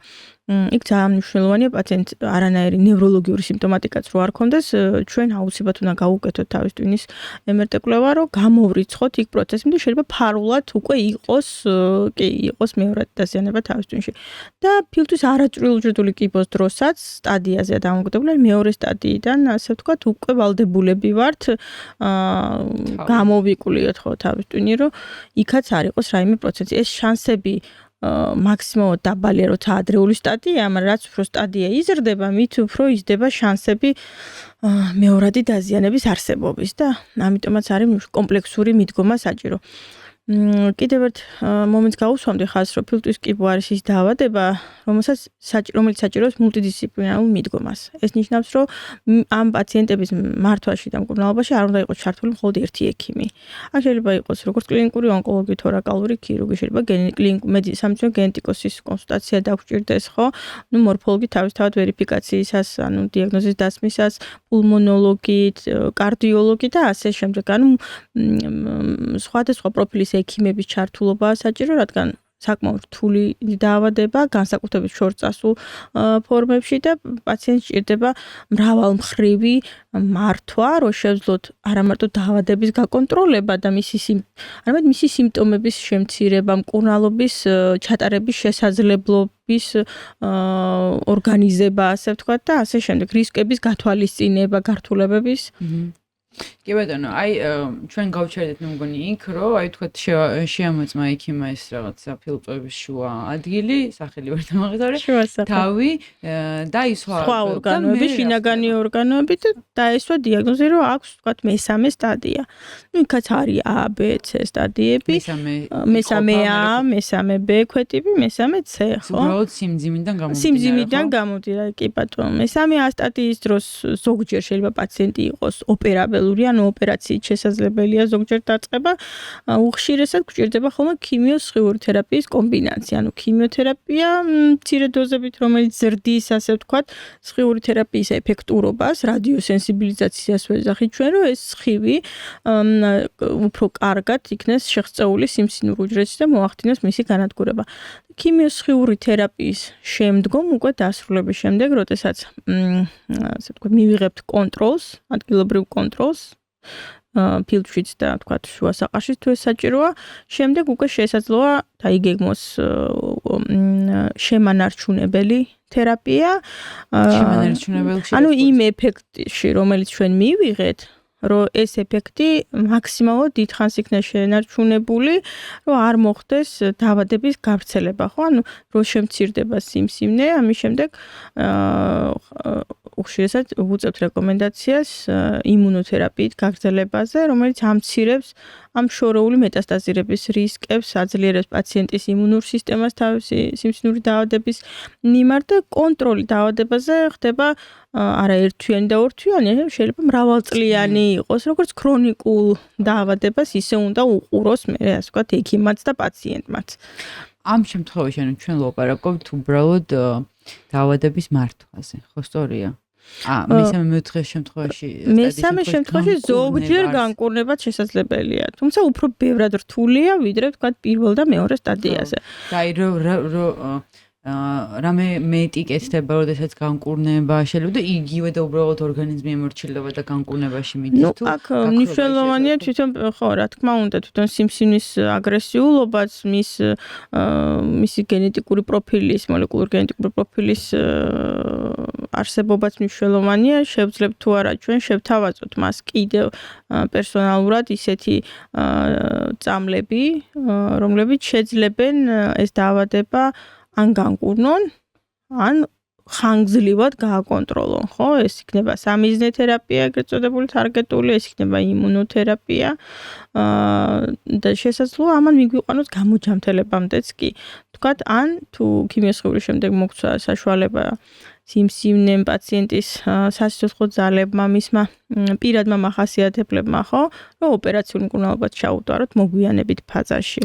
იქ ძალიან მნიშვნელოვანია პაციენტს არანაირი ნევროლოგიური სიმპტომატიკაც რო არ ქონდეს, ჩვენ აუცილებლად უნდა გავუკეთოთ თავის ტვინის MRT კვლევა, რომ გამოვრიცხოთ იქ პროცესი და შეიძლება ფარულად უკვე იყოს მეორადი დაზიანება თავის ტვინში. და ფილტვის არაჭრილუჯრედული კიბოს დროსაც სტადიაზეა დამოკიდებული, მეორე სტადიიდან, ასე ვთქვათ, უკვე ვალდებულები ვართ გამოვიკვლიოთ ხო თავის ტვინი, რომ იქაც არ იყოს რაიმე პროცესი. ეს შანსები მაქსიმალურად დაბალია, როცა ადრეული სტადია, მაგრამ რაც უფრო სტადია იზრდება, მით უფრო იზრდება შანსები მეორადი დაზიანების არსებობის და ამიტომაც არის კომპლექსური მიდგომა საჭირო. კიდევ ერთ მომენტს გავუსვამდი ხაზს, რომ ფილტვის კიბო არის ის დაავადება, რომელიც საჭიროებს მულტიდისციპლინარულ მიდგომას. ეს ნიშნავს, რომ ამ პაციენტების მართვაში და მკურნალობაში არ უნდა იყოს ჩართული მხოლოდ ერთი ექიმი. აქ შეიძლება იყოს როგორც კლინიკური ონკოლოგი, თორაკალური ქირურგი, შეიძლება სამეცნიერო გენეტიკოსის კონსულტაცია დაგვჭირდეს, ხო? ნუ მორფოლოგი თავისთავად ვერიფიკაციისას, ანუ დიაგნოზის დასმისას, პულმონოლოგი, კარდიოლოგი და ასე შემდეგ. ანუ სხვადასხვა პროფილის ექიმების ჩართულობაა საჭირო, რადგან საკმაოდ რთული დაავადება, განსაკუთრებით შორწასულ ფორმებში და პაციენტს სჭირდება მრავალმხრივი მართვა, რომ შეძლოთ არა მარტო დაავადების გაკონტროლება და მისი სიმპტომების შემცირება, მკურნალობის ჩატარების შესაძლებლობის ორგანიზება, ასე ვთქვათ და ასე შემდეგ, რისკების გათვალისწინება, გართულებების კი ბატონო, აი ჩვენ გავჩერდით მე მგონი იქ, რომ აი თქვათ შეამოწმა ექიმმა ეს რაღაცა ფილტვების შუა ადგილი, სახელი ვერ დამახსოვრე, თავი და ის სხვა ორგანოები, შინაგანი ორგანოები და დაესვა დიაგნოზი, რომ აქვს თქვათ მესამე სტადია. ნუ იქაც არის A, B, C სტადიები. მესამე A, მესამე B ქვეტიპი, მესამე C, ხო? უბრალოდ სიმძიმიდან გამომდინარე, კი ბატონო. მესამე A სტადიის დროს ზოგჯერ შეიძლება პაციენტი იყოს ოპერაბელური, ანუ ოპერაციით შესაძლებელია ზოგჯერ დაწყება. უხშირესად გვჭირდება ხოლმე ქიმიოსხიური თერაპიის კომბინაცია. ანუ ქიმიოთერაპია მცირე დოზებით, რომელიც ზრდის, ასე ვთქვათ, სხიური თერაპიის ეფექტურობას, რადიოსენსიბილიზაციას ვეძახით ჩვენ, რომ ეს სხივი უფრო კარგად იქნეს შეღწეული სიმსივნურ უჯრედში და მოახდინოს მისი განადგურება. ქიმიოსხიური თერაპიის შემდგომ, უკვე დასრულების შემდეგ, როდესაც ასე ვთქვათ, მივიღებთ კონტროლს, ადგილობრივ კონტროლს, ფილტვშიც და თქვათ შუა საყარშიც თუ ეს საჭიროა, შემდეგ უკვე შესაძლოა დაიგეგმოს შემანარჩუნებელი თერაპია. ანუ იმ ეფექტში, რომელიც ჩვენ მივიღეთ, რომ ეს ეფექტი მაქსიმალურად დიდხანს იქნა შენარჩუნებული, რომ არ მოხდეს დაავადების გავრცელება, ხო? ანუ რომ შემცირდება სიმსივნე, ამის შემდეგ ხშირად ვუწევთ რეკომენდაციას იმუნოთერაპიით გაგრძელებაზე, რომელიც ამცირებს ამ შორეული მეტასტაზირების რისკებს, აძლიერებს პაციენტის იმუნურ სისტემას თავისი სიმსივნური დაავადების მიმართ და კონტროლი დაავადებაზე ხდება არა ერთთვიანი და ორთვიანი, შეიძლება მრავალწლიანი იყოს, როგორც ქრონიკულ დაავადებას ისე უნდა უყუროს მე ასე ვთქვათ ექიმაც და პაციენტმაც. ამ შემთხვევაში ჩვენ ლაპარაკობთ უბრალოდ დაავადების მართვაზე, ხო სწორია? მესამე შემთხვევაში ზოგჯერ განკურნებაც შესაძლებელია, თუმცა უფრო ბევრად რთულია, ვიდრე ვთქვათ პირველ და მეორე სტადიაზე. და აი რამე მეტი კეთდება, როდესაც განკურნება შეიძლება და იგივე და უბრალოდ ორგანიზმი ემორჩილდება და განკურნებაში მიდის თუ აქ მნიშვნელოვანია თვითონ ხო რა თქმა უნდა თვითონ სიმსივნის აგრესიულობაც მისი გენეტიკური პროფილის, მოლეკულური გენეტიკური პროფილის არსებობაც მნიშვნელოვანია, შევძლებთ თუ არა ჩვენ შევთავაზოთ მას კიდევ პერსონალურად ისეთი წამლები, რომლებიც შეძლებენ ეს დაავადება ან განკურნონ, ან ხანგრძლივად გააკონტროლონ, ხო? ეს იქნება სამიზნე თერაპია, ეგრეთ წოდებული ტარგეტული, ეს იქნება იმუნოთერაპია. და შესაძლოა ამან მიგვიყვანოს გამოჯამთელებამდეც კი. თქვათ, ან თუ ქიმიოსხეულის შემდეგ მოგცვა საშუალება სიმსივნემ პაციენტის სასიცოცხლო ძალებმა, მისმა პირადმა მახასიათებლებმა, ხო? რომ ოპერაციული მკურნალობაც ჩაუტაროთ მოგვიანებით ფაზაში.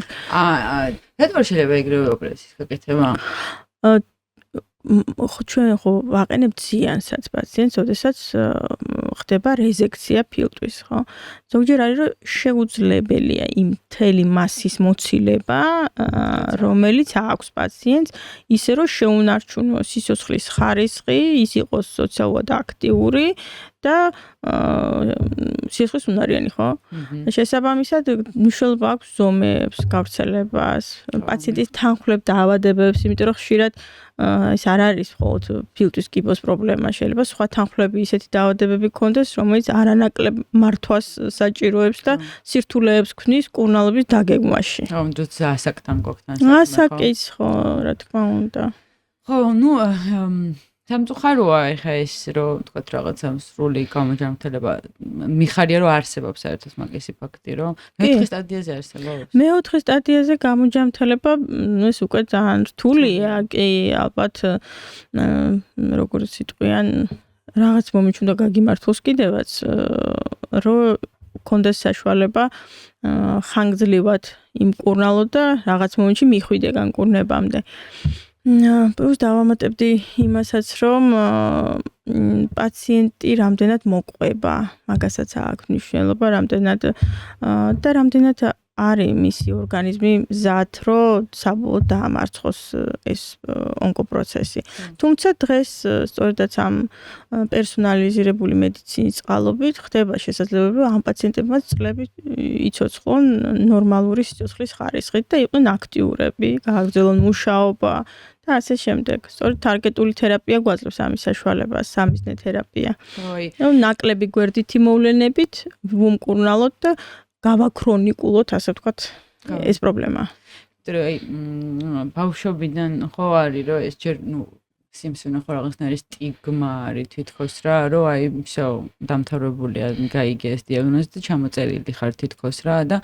რატომ შეიძლება ეგრევე ოპერაციის გაკეთება? ჩვენ ხო ვაყენებთ ზიანსაც პაციენტს, ოდესაც ხდება რეზექცია ფილტვის, ხო? ზოგჯერ არის რომ შეუძლებელია იმ მთელი მასის მოცილება, რომელიც აქვს პაციენტს, ისე რომ შეუნარჩუნოს სიცოცხლის ხარისხი, ის იყოს სოციალურად აქტიური და სიცოცხლის უნარიანი, ხო? შესაბამისად, მნიშვნელობა აქვს ზომებს, გავრცელებას, პაციენტის თანხმლებ დაავადებებს, იმიტომ რომ ხშირად ეს არ არის მხოლოდ ფილტვის კიბოს პრობლემა, შეიძლება სხვა თანხმლები ისეთი დაავადებები გქონდეს, რომელიც არანაკლებ მართვას საჭიროებს და სირთულეებს ქმნის მკურნალობის დაგეგმვაში. ხო, თუმცა ასაკთან გვაქვს. ასაკიც ხო, რა თქმა უნდა. ხო, სამწუხაროა ეხა ეს რომ თქვათ რაღაცა სრული გამოჯამრთელება მიხარია რომ არსებობს საერთოდ მაგისი ფაქტი რომ მეოთხე სტადიაზე არსებობს. მეოთხე სტადიაზე გამოჯამრთელება ეს უკვე ძალიან რთულია, კი ალბათ როგორც იტყვიან რაღაც მომენტში უნდა გაგიმართოს კიდევაც რომ კონდეს საშუალება ხანგრძლივად იმკურნალო და რაღაც მომენტში მიხვიდე განკურნებამდე. Plus დავამატებდი იმასაც, რომ პაციენტი რამდენად მოყვება, მაგასაც აქვს მნიშვნელობა, რამდენად არის მისი ორგანიზმი მზად, რომ საბოლოოდ დაამარცხოს ეს ონკოპროცესი. თუმცა დღეს სწორედაც ამ პერსონალიზირებული მედიცინის წყალობით ხდება შესაძლებლობა, რომ ამ პაციენტებმაც წლები იცოცხლონ ნორმალური სიცოცხლის ხარისხით და იყვნენ აქტიურები, გააგრძელონ მუშაობა და ასე შემდეგ. სწორედ ტარგეტული თერაპია გვაძლევს ამის საშუალებას, სამიზნე თერაპია. ნაკლები გვერდითი მოვლენებით ვუმკურნალოთ და გავაქრონიკულოთ, ასე ვთქვათ, ეს პრობლემა. ბავშვობიდან ხო არის, რომ ეს ჯერ სიმსივნე ხო რაღაცნაირი სტიგმა არის თითქოს რა, რომ აი всё დამთავრებულია, გაიგე ეს დიაგნოზი და ჩამოწერილი ხარ თითქოს რა და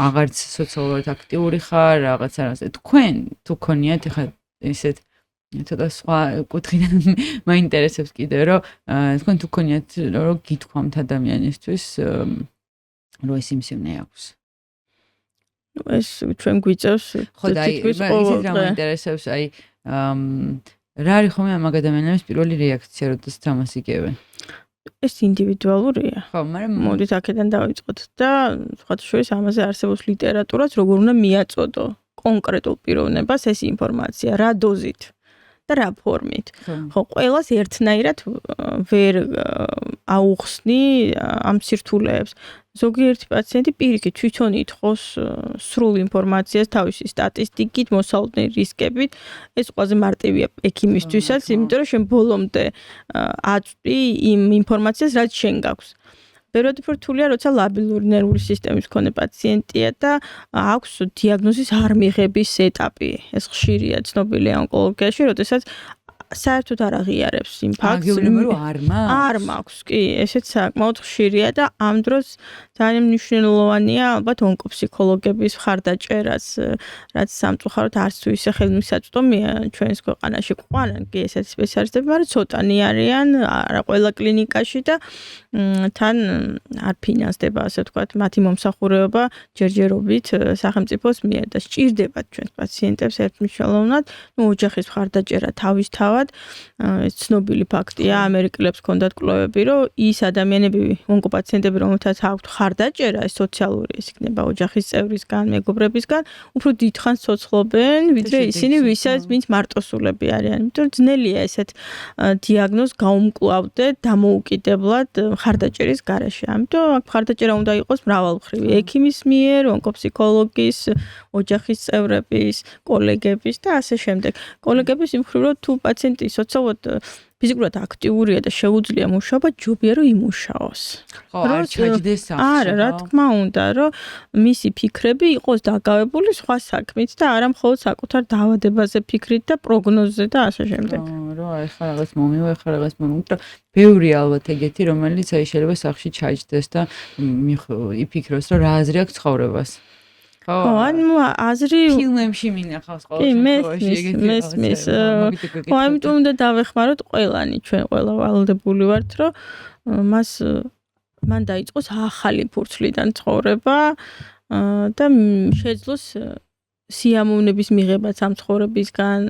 აღარც სოციალურად აქტიური ხარ, რაღაცა თქვენ თუ ქონიათ ხა ესეთ ცოტა სხვა კუთხიდან მაინტერესებს კიდე რომ თქვენ თუ ქონიათ რომ გითქვამთ ადამიანისთვის რომ ეს სიმსივნე აქვს. ეს ჩვენ გვიწევს თითქოს ყოველ დღე. მაინტერესებს აი რა არის ხომ ამ ადამიანების პირველი რეაქცია როდესაც ამას იგებენ? ეს ინდივიდუალურია. ხო, მაგრამ მოდით აქედან დავიწყოთ და სხვათა შორის ამაზე არსებობს ლიტერატურაც, როგორ უნდა მიაწოდო კონკრეტულ პიროვნებას ეს ინფორმაცია, რა დოზით და რა ფორმით. ხო, ყველას ერთნაირად ვერ აუხსნი ამ სირთულეებს. ზოგიერთი პაციენტი პირიქით თვითონ ითხოვს სრულ ინფორმაციას თავისი სტატისტიკით, მოსალოდნელი რისკებით. ეს ყველაზე მარტივია ექიმისთვისაც, იმიტომ რომ შენ ბოლომდე აწვდი იმ ინფორმაციას, რაც შენ გაქვს. ბევრად უფრო რთულია, როცა ლაბილური ნერვული სისტემის მქონე პაციენტია და აქვს დიაგნოზის არ მიღების ეტაპი. ეს ხშირია ცნობილია ონკოლოგიაში, როდესაც საერთოდ არ აღიარებს იმ ფაქტს. აგეუბნება რომ არ მაქვს? არ მაქვს, კი, ესეც საკმაოდ ხშირია და ამ დროს ძალიან მნიშვნელოვანია ალბათ ონკოფსიქოლოგების მხარდაჭერაც, რაც სამწუხაროდ არც თუ ისე ხელმისაწვდომია ჩვენს ქვეყანაში ყვანან, კი ესეთი სპეციალისტები, მაგრამ ცოტანი არიან, არა ყველა კლინიკაში და თან არ ფინანსდება, ასე ვთქვათ, მათი მომსახურება ჯერჯერობით სახელმწიფოს მიერ და სჭირდებათ ჩვენს პაციენტებს ერთმნიშვნელოვნად, ოჯახის მხარდაჭერა თავისთავად. ეს ცნობილი ფაქტია, ამერიკელებს ჰქონდათ კვლევები, რომ ის ადამიანები, ონკოპაციენტები, რომელთაც აქვთ მხარდაჭერა, ეს სოციალური, ეს იქნება ოჯახის წევრისგან, მეგობრებისგან, უფრო დიდხანს ცოცხლობენ, ვიდრე ისინი, ვინც მარტოსულები არიან. იმიტომ რომ ძნელია ესეთ დიაგნოზს გაუმკლავდეთ დამოუკიდებლად მხარდაჭერის გარეშე. ამიტომ აქ მხარდაჭერა უნდა იყოს მრავალმხრივი, ექიმის მიერ, ონკოფსიქოლოგის, ოჯახის წევრების, კოლეგების და ასე შემდეგ. კოლეგების იმ მხრივ, რომ თუ პაციენტი სოციალურად ფიზიკურად აქტიურია და შეუძლია მუშაობა, ჯობია რომ იმუშაოს. ხო, არ ჩაჯდეს სახში. არა, რა თქმა უნდა, რომ მისი ფიქრები იყოს დაკავებული სხვა საქმით და არა მხოლოდ საკუთარ დაავადებაზე ფიქრით და პროგნოზზე და ასე შემდეგ. რომ ახლა რაღაც მომივა, ახლა რაღაც მომივა. ბევრი ალბათ ეგეთი, რომელიც აი შეიძლება სახში ჩაჯდეს და იფიქროს, რომ რა აზრი აქვს ცხოვრებას. ხო, ანუ აზრი ფილმებში მინახავს ყოველ შემთხვევაში მესმის. ხო, ამიტომ უნდა დავეხმაროთ ყველანი, ჩვენ ყველა ვალდებული ვართ, რომ მან დაიწყოს ახალი ფურცლიდან ცხოვრება და შეძლოს სიამოვნების მიღება ამ ცხოვრებისგან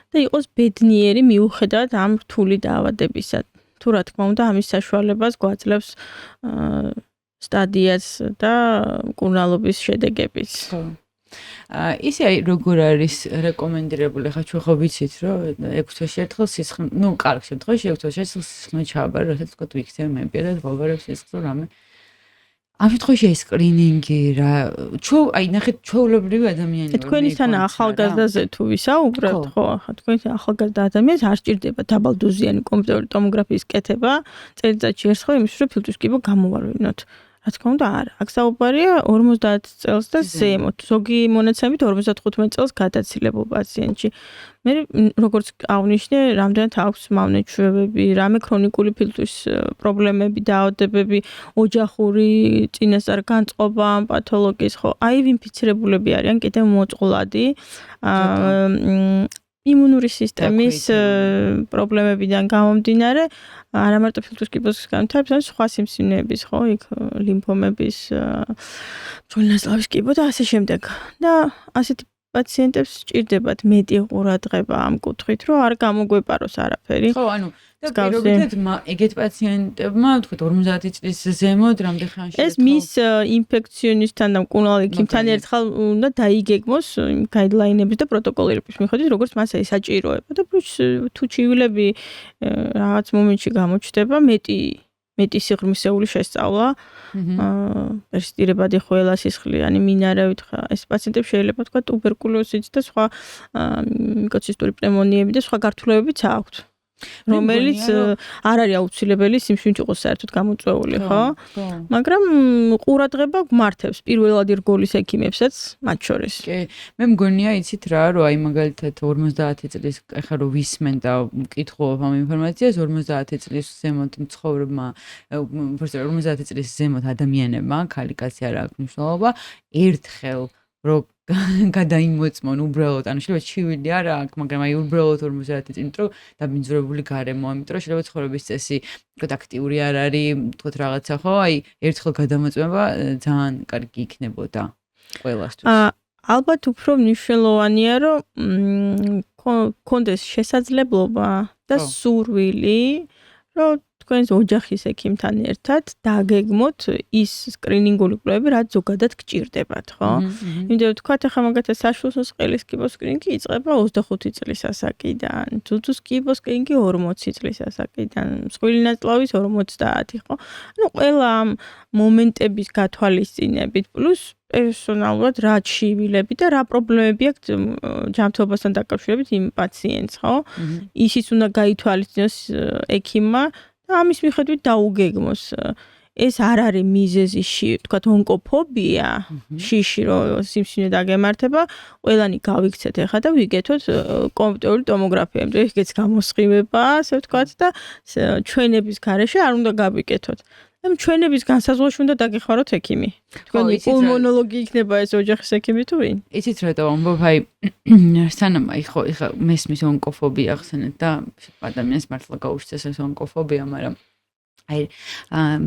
და იყოს ბედნიერი მიუხედავად ამ რთული დაავადებისა. თუ რა თქმა უნდა, ამის საშუალებას გვაძლევს სტადიაც და მკურნალობის შედეგებიც. ხო. ისე აი როგორ არის რეკომენდირებული, ხა ჩვენ ხო ვიცით, რომ 6 თვეში ერთხელ სისხლი, ну, კარგ შემთხვევაში 6 თვეში ერთხელ სისხლი ჩააბარა, რასაც თქვა ვიქცევ მემპია და ვაბარებ სისხლს რამე. ამ შემთხვევაში ეს სკრინინგი რა, აი ნახეთ ჩვეულებრივი ადამიანები. თქვენისთან ახალგაზრდაზე თუ ვისაუბრებთ, ხო, ახლა თქვენთან ახალგაზრდა ადამიანს არ სჭირდება დაბალდოზიანი კომპიუტერული ტომოგრაფიის კეთება, წელიწადში ერთხელ იმისთვის, რომ ფილტვის კიბო გამოვარვინოთ. რა თქმა უნდა, არა. აქ საუბარია 50 წელს და ზემოთ. ზოგი მონაცემებით 55 წელს გადაცილებულ პაციენტში. მე როგორც აღნიშნე, რამდენად აქვს მავნეჩვევები, რამე ქრონიკული ფილტვის პრობლემები, დაავადებები, ოჯახური წინასწარ განწყობა ამ პათოლოგიის, ხო, აი ინფიცირებულები არიან კიდევ მოწყვლადი. იმუნური სისტემის პრობლემებიდან გამომდინარე, არა მარტო ფილტვის კიბოს განვითარების, არამედ სხვა სიმსივნეების, ხო, იქ ლიმფომების, მწვრთნელის კიბო და ასე შემდეგ. და ასეთი პაციენტებს სჭირდებათ მეტი ყურადღება ამ კუთხით, რომ არ გამოგვეპაროს არაფერი. ხო, ანუ და პირობითად ეგეთ პაციენტებმა, თქვით 50 წლის ზემოთ რამდენ ხანში ეს მის ინფექციონისთან და მკურნალ ექიმთან ერთხელ უნდა დაიგეგმოს გაიდლაინების და პროტოკოლების მიხედვით, როგორც მას ესაჭიროება და თუ ჩივილები რაღაც მომენტში გამოჩნდება, მეტი სიღრმისეული შესწავლა, პერსისტირებადი ხველა სისხლიანი მინარევით, ეს პაციენტებს შეიძლება თქვა ტუბერკულოზით და სხვა მიკოცისტური პნევმონიები და სხვა გართულებებიც აქვთ. რომელიც არ არის აუცილებელი სიმშვიდე იყოს საერთოდ გამოწვეული, ხო? მაგრამ ყურადღება გვმართებს პირველად რგოლის ექიმებსაც მათ შორის. კი, მე მგონია იცით რა, რომ აი მაგალითად 50 წლის ახლა რომ ვისმენ და მკითხულობ ამ ინფორმაციას 50 წლის ზემოთ მცხოვრებმა 50 წლის ზემოთ ადამიანებმა, ქალი კაცი არ აქვს მნიშვნელობა, ერთხელ რო გადაიმოწმონ უბრალოდ, ანუ შეიძლება ჩივილი არა აქვს, მაგრამ აი უბრალოდ 50 წელი, იმიტომ რომ დაბინძურებული გარემო, იმიტომ რომ შეიძლება ცხოვრების წესი აქტიური არ არის, თქვათ რაღაცა, ხო, აი ერთხელ გადამოწმება ძალიან კარგი იქნებოდა ყველასთვის. ალბათ უფრო მნიშვნელოვანია, რომ კონდეს შესაძლებლობა და სურვილი, რომ თქვენს ოჯახის ექიმთან ერთად დაგეგმოთ ის სკრინინგული კვლევები, რაც ზოგადად გჭირდებათ, ხო? იმიტომ თქვათ ახლა მაგალითად საშუალო სყელის კიბოს სკრინინგი იწყება 25 წლის ასაკიდან, ძუძუს კიბოს სკრინინგი 40 წლის ასაკიდან, მსხვილი ნაწლავის 50, ხო? ანუ ყველა ამ მომენტების გათვალისწინებით პლუს პერსონალურად რა ჩივილები და რა პრობლემები აქვს ჯანმრთელობასთან დაკავშირებით იმ პაციენტს, ხო? ისიც უნდა გაითვალისწინოს ექიმმა და ამის მიხედვით დაუგეგმოს ეს არ არის მიზეზი თქვათ ონკოფობია, შიში რომ სიმსივნე დაგემართება, ყველანი გავიქცეთ ახლა და ვიგეთოთ კომპიუტერული ტომოგრაფია, იმიტომ იქაც გამოსხივება, ასე ვთქვათ და ჩვენების გარეშე არ უნდა გავიკეთოთ. ამ ჩვენების განსაზღვრაში უნდა დაგეხმაროთ ექიმი. თქვენი პულმონოლოგი იქნება ეს ოჯახის ექიმი თუ ვინ? იცით რატო ამბობ, აი სანამ ეხა მესმის ონკოფობია ახსენეთ და ადამიანს მართლა გაუჩნდეს ეს ონკოფობია, მაგრამ აი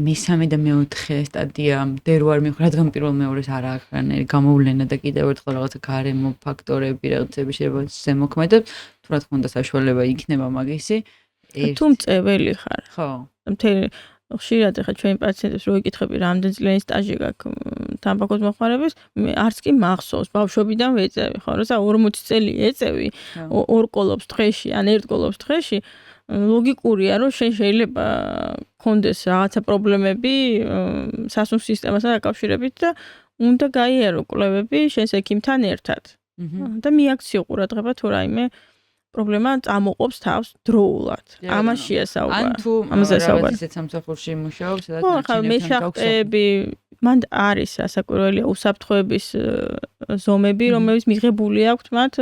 მესამე და მეოთხე სტადია მდერო არ მიხ, რადგან პირველ მეორეს არ აქვს რანაირი გამოვლენა და კიდევ ერთხელ რაღაცა გარემო ფაქტორები რაღაცები შეიძლება ზემოქმედებს, თუ რა თქმა უნდა საშუალება იქნება მაგისი. თუ მწეველი ხარ. ხო. მთელი ხშირად ახლა ჩვენი პაციენტებს რო იკითხები რამდენი წლიანი სტაჟი გაქვს თამბაქოს მოხმარების, არც კი მახსოვს, ბავშვობიდან ვეწევი, ხო, როცა 40 წელი ეწევი, ორ კოლობს დღეში, ან ერთ კოლობს დღეში, ლოგიკურია, რომ შენ შეიძლება გქონდეს რაღაცა პრობლემები სასუნთქო სისტემასთან დაკავშირებით და უნდა გაიარო კვლევები შენს ექიმთან ერთად. და მიაქციო ყურადღება თუ რაიმე პრობლემა წამოყობს თავს დროულად. ამაშია საუბარი. ან თუ რაღაც ისეთ სამსახურში იმუშაობს, სადაც მეშახტეები, მან არის ასაკვირველია უსაფრთხოების ზომები, რომლებიც მიღებული აქვთ მათ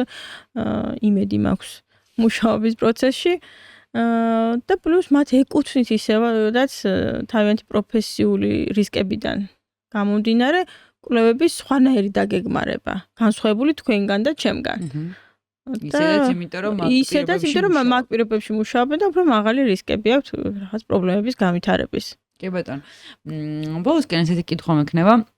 იმედი მაქვს მუშაობის პროცესში. და პლუს მათ ეკუთვნით ისევაც თავიანთი პროფესიული რისკებიდან გამომდინარე კვლევების სხვანაირი დაგეგმარება, განსხვავებული თქვენგან და ჩემგან. ისედაც იმიტომ რომ მაგ პირობებში მუშაობენ და უფრო მაღალი რისკები აქვთ რაღაც პრობლემების განვითარების. კი ბატონო. ბოლოსკენ ესეთი კითხვა მექნება.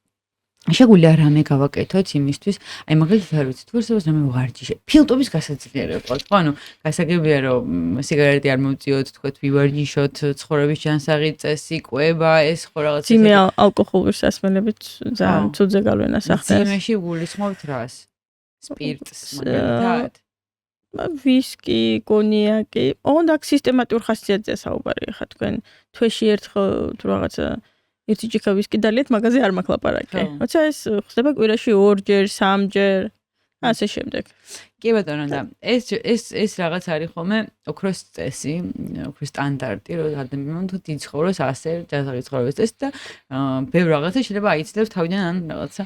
შეგვიძლია რამე გავაკეთოთ იმისთვის, აი მაგალითად არ ვიცი, თუ არსებობს რამე ვარჯიში, ფილტვების გასაძლიერება, ხო? ანუ გასაგებია რომ სიგარეტი არ მოვწიოთ, თქვათ, ვივარჯიშოთ, ცხოვრების ჯანსაღი წესი, კვება, ეს ხო რაღაც ძიმე ალკოჰოლური სასმელებით ძალიან ცუდზე გავლენას ახდენს. ძიმეში გულისხმობთ რას? სპირტს მაგალითად? ვისკი, კონიაკი, ოღონდ აქ სისტემატურ ხასიათზეა საუბარი, ხა თქვენ თვეში ერთხელ თუ რაღაცა ერთი ჭიქა ვისკი დალიეთ, მაგაზე არ მაქვს ლაპარაკი. როცა ეს ხდება კვირაში 2-ჯერ, 3-ჯერ, ასე შემდეგ. კი ბატონო და ეს რაღაც არის ხოლმე ოქროს წესი, ოქროს სტანდარტი, რომ ადამიანმა თუ იცხოვროს ასე ჯანსაღი ცხოვრების წესი და ბევრ რაღაცა შეიძლება აიცლებს თავიდან ან რაღაცა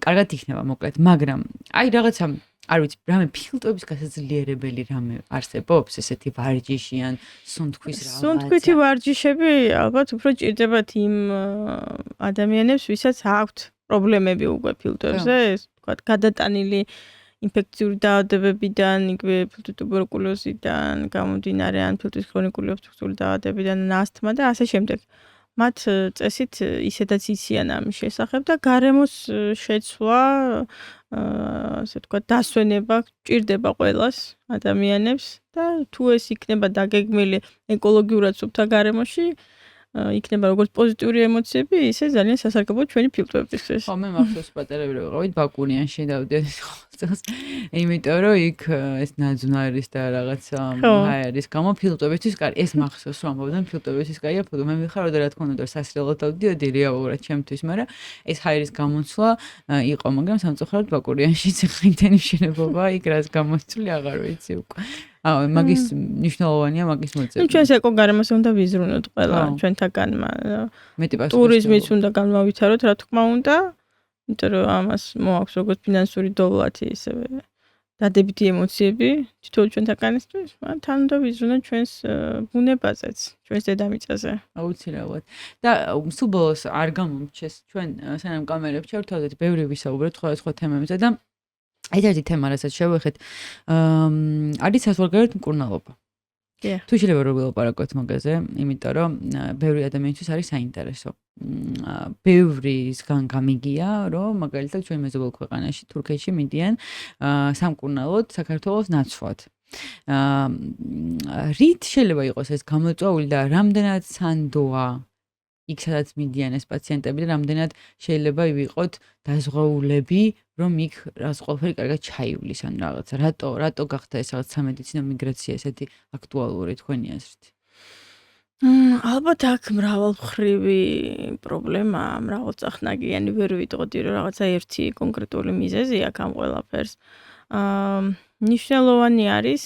კარგად იქნება მოკლედ, მაგრამ აი რაღაცა არ ვიცი, რამე ფილტვების გასაძლიერებელი რამე არსებობს, ესეთი ვარჯიში ან სუნთქვის რაღაცა. სუნთქვითი ვარჯიშები ალბათ უფრო ჭირდებათ იმ ადამიანებს, ვისაც აქვთ პრობლემები უკვე ფილტვებზე, ვთქვათ, გადატანილი ინფექციური დაავადებებიდან, იგივე ტუბერკულოზიდან გამომდინარე ან ფილტვის ქრონიკული ობსტრუქციული დაავადებიდან, ასთმა და ასე შემდეგ. მათ წესით ისედაც იციან ამის შესახებ და გარემოს შეცვლა, ასე ვთქვათ, დასვენება ჭირდება ყველას ადამიანებს და თუ ეს იქნება დაგეგმილი ეკოლოგიურად სუფთა გარემოში, იქნება როგორც პოზიტიური ემოციები, ისე ძალიან სასარგებლო ჩვენი ფილტვებისთვის. ხო, მე მახსოვს პატარები რომ ვიყავით ბაკუნიანში დავდიოდი ხოლმე. იმიტომ რომ იქ ეს ნაძვნარის და რაღაცა ჰაერის გამო ფილტვებისთვის კარი, ეს მახსოვს რომ ამბობდნენ ფილტვებისთვის კაია, მე მიხარ რომ რა თქმა უნდა სასრელად დავდიოდი რეალურად ჩემთვის, მაგრამ ეს ჰაერის გამოცვლა იყო, მაგრამ სამწუხაროდ ბაკურიანში ციხრინთენი მშენებლობა იქ რაც გამოსწული აღარ ვიცი უკვე. მაგის მნიშვნელოვანია მაგის მოწესრიგება. ჩვენს ეკოგარემოს უნდა ვიზრუნოთ ყველა ჩვენთაგანმა. ტურიზმიც უნდა განმავითაროთ, რა თქმა უნდა. იმიტომ რომ ამას მოაქვს როგორც ფინანსური დოვლათი, ისევე დადებითი ემოციები თითოეულ ჩვენთაგანისთვის, მაგრამ თან უნდა ვიზრუნოთ ჩვენს ბუნებაზეც, ჩვენს დედამიწაზე. აუცილებლად. და სულ ბოლოს არ გამომრჩეს ჩვენ სანამ კამერებში ვართ, ბევრი ვისაუბრეთ სხვა თემებზე და ერთ-ერთი თემა, რასაც შევეხეთ, არის საზღვარგარეთ მკურნალობა. თუ შეიძლება რომ ვილაპარაკოთ მაგაზე, იმიტომ რომ ბევრი ადამიანისთვის არის საინტერესო. ბევრისგან გამიგია, რომ მაგალითად ჩვენ მეზობელ ქვეყანაში, თურქეთში მიდიან სამკურნალოდ საქართველოს ნაცვლად. რით შეიძლება იყოს ეს გამოწვეული და რამდენად სანდოა იქ სადაც მიდიან ეს პაციენტები და რამდენად შეიძლება ვიყოთ დაზღვეულები, რომ იქ რაც ყველაფერი კარგად ჩაივლის ან რაღაცა. რატო გახდა ეს რაღაც სამედიცინო მიგრაცია ესეთი აქტუალური თქვენი აზრით? ალბათ აქ მრავალმხრივი პრობლემაა, მრავალწახნაგიანი, ვერ ვიტყოდი რომ რაღაცა ერთი კონკრეტული მიზეზი აქვს ამ ყველაფერს. ნიშნულოვანი არის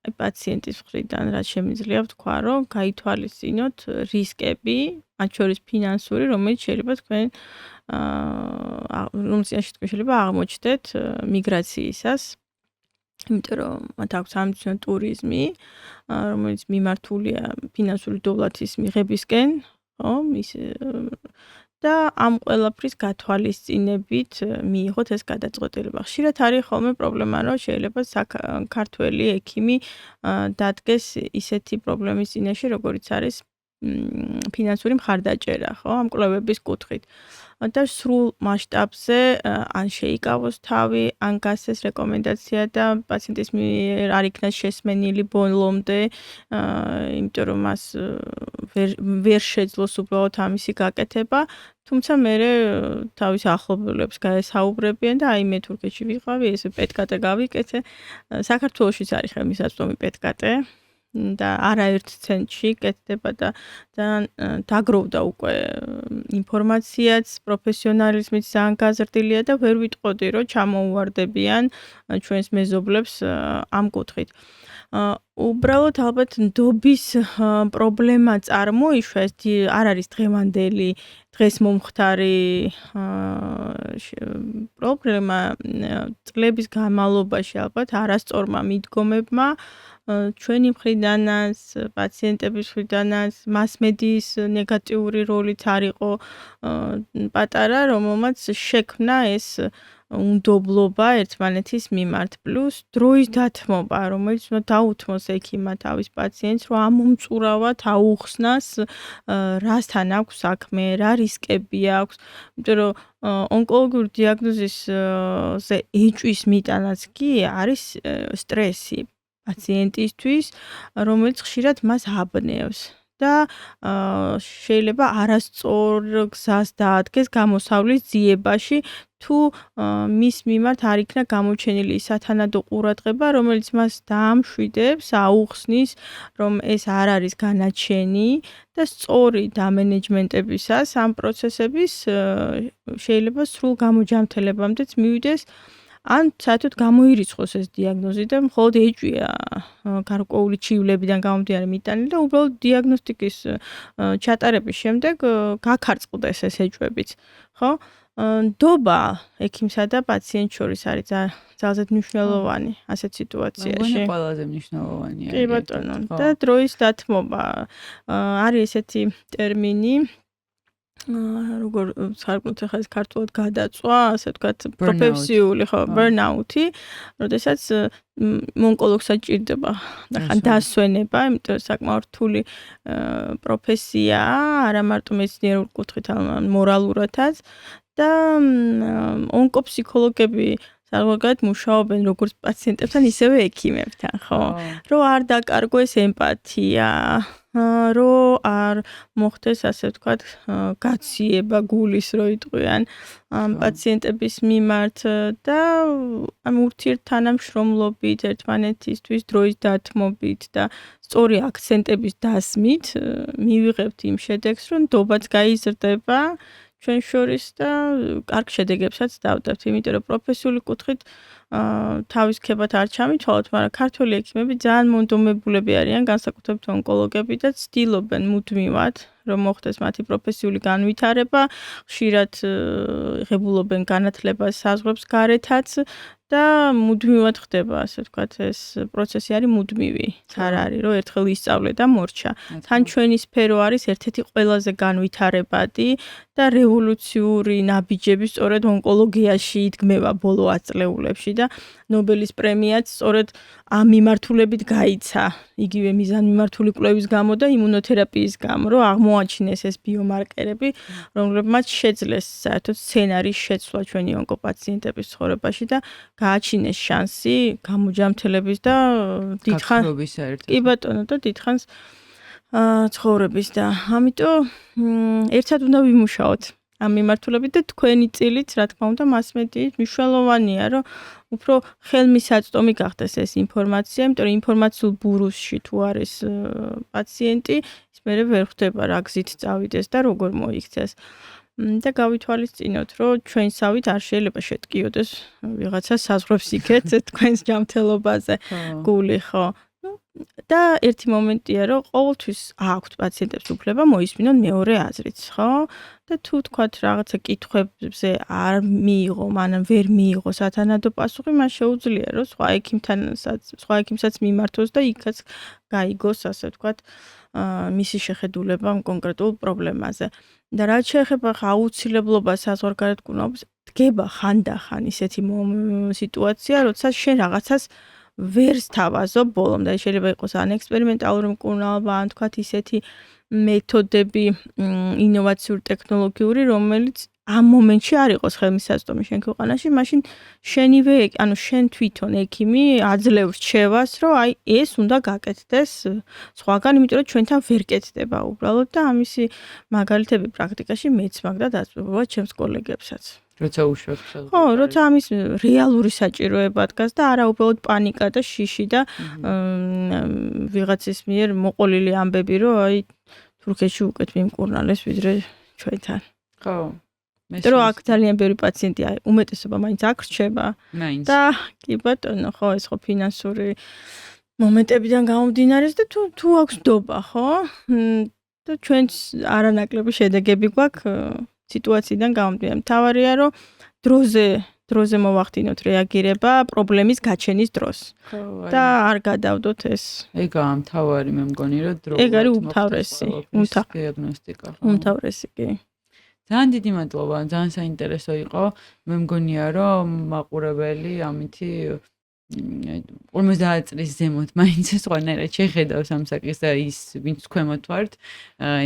პაციენტის მხრიდან, რაც შემიძლია ვთქვა, რომ გაითვალისწინოთ რისკები მათ შორის ფინანსური, რომელიც შეიძლება თქვენ რომელიც შეიძლება აღმოჩნდეთ მიგრაციისას. იმიტომ რომ მათ აქვს სამეცნიერო ტურიზმი, რომელიც მიმართულია ფინანსური დოვლათის მიღებისკენ, ხო? და ამ ყველაფრის გათვალისწინებით მიიღოთ ეს გადაწყვეტილება. ხშირად არის ხოლმე პრობლემა, რომ შეიძლება ქართველი ექიმი დადგეს ისეთი პრობლემის წინაშე, როგორიც არის ფინანსური მხარდაჭერა, ხო, ამ კვლევების კუთხით. და სრულ მასშტაბზე ან შეიკავოს თავი, ან გასცეს რეკომენდაცია და პაციენტის მიერ არ იქნას შესმენილი ბოლომდე, იმიტომ რომ მას ვერ შეძლოს უბრალოდ ამისი გაკეთება, თუმცა მერე თავის ახლობლებს გაესაუბრებიან და აი მე თურქეთში ვიყავი, ესე პეტკატე გავიკეთე. საქართველოშიც არის ხელმისაწვდომი პეტკატე. და არაერთ ცენტრში კეთდება და დაგროვდა უკვე ინფორმაციაც, პროფესიონალიზმიც ძალიან გაზრდილია და ვერ ვიტყოდი, რომ ჩამოუვარდებიან ჩვენს მეზობლებს ამ კუთხით. უბრალოდ ალბათ ნდობის პრობლემა წარმოიშვა, ეს არ არის დღევანდელი, დღეს მომხდარი პრობლემა, წლების განმავლობაში ალბათ არასწორმა მიდგომებმა ჩვენი მხრიდანაც, პაციენტების მხრიდანაც, მასმედიის ნეგატიური როლიც არ იყო პატარა, რომელმაც შექმნა ეს უნდობლობა ერთმანეთის მიმართ, პლუს დროის დათმობა, რომელიც უნდა დაუთმოს ექიმმა თავის პაციენტს, რომ ამომწურავად აუხსნას, რასთან აქვს საქმე, რა რისკები აქვს, იმიტომ რომ ონკოლოგიური დიაგნოზისზე ეჭვის მიტანაც კი არის სტრესი პაციენტისთვის, რომელიც ხშირად მას აბნევს და შეიძლება არასწორ გზას დაადგეს გამოსავლის ძიებაში, თუ მის მიმართ არ იქნა გამოჩენილი სათანადო ყურადღება, რომელიც მას დაამშვიდებს, აუხსნის, რომ ეს არ არის განაჩენი და სწორი დამენეჯმენტებისას ამ პროცესების შეიძლება სრულ გამოჯამთელებამდეც მივიდეს. ან საერთოდ გამოირიცხოს ეს დიაგნოზი და მხოლოდ ეჭვია გარკვეული ჩივლებიდან გამომდინარე მიტანილი და უბრალოდ დიაგნოსტიკის ჩატარების შემდეგ გაქარწყლდეს ეს ეჭვებიც, ხო? ნდობა ექიმსა და პაციენტს შორის არის ძალზედ მნიშვნელოვანი ასეთ სიტუაციაში. ყველაზე მნიშვნელოვანია. კი ბატონო, და დროის დათმობა არის ესეთი ტერმინი, როგორ სარგებლობთ ახლა ეს ქართულად გადაწვა, ასე ვთქვათ, პროფესიული, ხო, ბერნაუთი, როდესაც ონკოლოგსაც ჭირდება და ხან დასვენება, იმიტომ რომ საკმაოდ რთული პროფესიაა, არა მარტო მეცნიერულ კუთხით, არამედ მორალურადაც და ონკოფსიქოლოგები ზოგადად მუშაობენ როგორც პაციენტებთან, ისევე ექიმებთან, ხო? რომ არ დაკარგვეს ემპათია, რომ არ მოხდეს, ასე ვთქვათ, გაციება გულის რო იტყვიან პაციენტების მიმართ და ამ ურთიერთთანამშრომლობით, ერთმანეთისთვის დროის დათმობით და სწორი აქცენტების დასმით მივიღებთ იმ შედეგს, რომ ნდობაც გაიზრდება ჩვენ შორის და კარგ შედეგებსაც დავდებთ, იმიტომ რომ პროფესიული კუთხით თავის ქებათ არ ჩამითვალოთ, მაგრამ ქართველი ექიმები ძალიან მონდომებულები არიან, განსაკუთრებით ონკოლოგები და ცდილობენ მუდმივად, რომ მოხდეს მათი პროფესიული განვითარება, ხშირად ღებულობენ განათლებას საზღვრებს გარეთაც და მუდმივად ხდება, ასე ვთქვათ, ეს პროცესი არის მუდმივი. არ არის, რომ ერთხელ ისწავლე და მორჩა. თან ჩვენი სფერო არის ერთ-ერთი ყველაზე განვითარებადი და რევოლუციური ნაბიჯები სწორედ ონკოლოგიაში იდგმება ბოლო ათწლეულებში და ნობელის პრემიაც სწორედ ამ მიმართულებით გაიცა. იგივე მიზანმიმართული კვლევის გამო და იმუნოთერაპიის გამო, რომ აღმოაჩინეს ეს ბიომარკერები, რომლებმაც შეძლეს საერთოდ სცენარის შეცვლა ჩვენი ონკოპაციენტების ცხოვრებაში და გააჩინეს შანსი გამოჯამთელების და გაქრობის საერთოდ. კი ბატონო, და დიდხანს ცხოვრების და ამიტომ ერთად უნდა ვიმუშაოთ ამ მიმართულებით და თქვენი წილიც, რა თქმა უნდა, მასმედიის მნიშვნელოვანია, რომ უფრო ხელმისაწვდომი გახდეს ეს ინფორმაცია, იმიტომ რომ ინფორმაციულ ბურუსში თუ არის პაციენტი, ის მერე ვერ ხვდება რა გზით წავიდეს და როგორ მოიქცეს. და გავითვალისწინოთ, რომ ჩვენსავით არ შეიძლება შეტკიოდეს ვიღაცა საზღვრებს იქეთ თქვენს ჯანმრთელობაზე გული, ხო? და ერთი მომენტია, რომ ყოველთვის აქვთ პაციენტებს უფლება მოისმინონ მეორე აზრიც, ხო? და თუ თქვათ რაღაცა კითხვებზე არ მიიღო, მანამ ვერ მიიღო სათანადო პასუხი, მას შეუძლია, რომ სხვა ექიმსაც მიმართოს და იქაც გაიგოს, ასე ვთქვათ, მისი შეხედულება კონკრეტულ პრობლემაზე. და რაც შეეხება აუცილებლობას საზღვარგარეთკურნალობას, დგება ხანდახან ისეთი სიტუაცია, როცა შენ რაღაცას ვერ სთავაზობ ბოლომდე. შეიძლება იყოს ან ექსპერიმენტალური მკურნალობა, ან თქვათ ისეთი მეთოდები, ინოვაციური ტექნოლოგიური, რომელიც ამ მომენტში არ იყოს ხელმისაწვდომი შენ ქვეყანაში, მაშინ შენივე, ანუ შენ თვითონ ექიმი აძლევ რჩევას, რომ აი ეს უნდა გაკეთდეს სხვაგან, იმიტომ რომ ჩვენთან ვერ კეთდება უბრალოდ და ამისი მაგალითები პრაქტიკაში მეც მაქვს და დაწყებულა ჩემს კოლეგებსაც. როცა უშვებ ხელს. ხო, როცა ამის რეალური საჭიროება დგას და არა უბრალოდ პანიკა და შიში და ვიღაცის მიერ მოყოლილი ამბები, რომ აი თურქეთში უკეთ მიმკურნალეს ვიდრე ჩვენთან. ხო. იმიტომ რომ აქ ძალიან ბევრი პაციენტი აი უმეტესობა მაინც აქ რჩება და კი ბატონო, ხო, ეს ხო ფინანსური მომენტებიდან გამომდინარეობს და თუ აქვს ნდობა, ხო? და ჩვენც არანაკლები შედეგები გვაქვს სიტუაციიდან გამომდინარე. მთავარია რომ დროზე მოვახდინოთ რეაგირება პრობლემის გაჩენის დროს. და არ გადავდოთ ეს. ეგაა მთავარი, მე მგონი რომ დრო. ეგ არის უმთავრესი, დიაგნოსტიკა. უმთავრესი კი. ძალიან დიდი მადლობა, ძალიან საინტერესო იყო. მე მგონია რომ მაყურებელი ამითი 50 წლის ზემოთ მაინც სხვანაირად შეხედავს ამ საკითხს და ის ვინც ქვემოთ ვართ,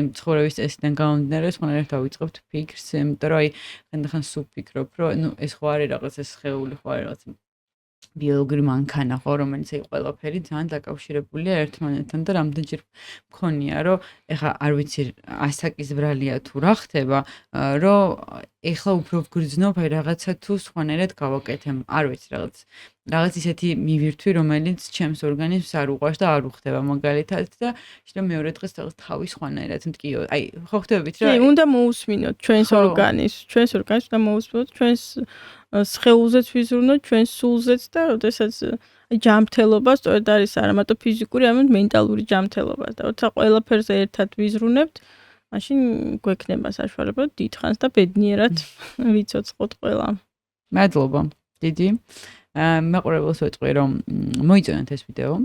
იმ ცხოვრების წესიდან გამომდინარე, სხვანაირად დავიწყებთ ფიქრს, იმიტომ რომ აი ხანდახან სულ ფიქრობ, რომ ეს ხო არის რაღაც ეს სხეული, ხო არის რაღაც ბიოლოგიური მანქანა, ხო, რომელიც აი ყველაფერი ძალიან დაკავშირებულია ერთმანეთთან და რამდენჯერ მქონია, რომ ეხა არ ვიცი ასაკის ბრალია თუ რა ხდება, რომ ეხლა უფრო ვგრძნობ აი რაღაცა თუ სხვანაირად გავაკეთებ, არ ვიცი რაღაც ისეთი მივირთვი, რომელიც ჩემს ორგანიზმს არ უყვარს და არ უხდება მაგალითად და შეიძლება მეორე დღეს თავი სხვანაირად მткиო. აი, ხო ხდებით რა? კი, უნდა მოусმინოთ ჩვენს ორგანიზმს უნდა მოусმინოთ ჩვენს სხეულზეც ვიზრუნოთ, ჩვენს სულზეც და როდესაც ჯანმრთელობა სწორედ არის არა მარტო ფიზიკური, არამედ მენტალური ჯანმრთელობა და როცა ყველაფერზე ერთად ვიზრუნებთ, მაშინ გვექნება საშუალება დიდხანს და ბედნიერად ვიცოცხლოთ ყველა. მადლობა. დიდი მაყურებელს ვეთყვი რომ მოიწონათ ეს ვიდეო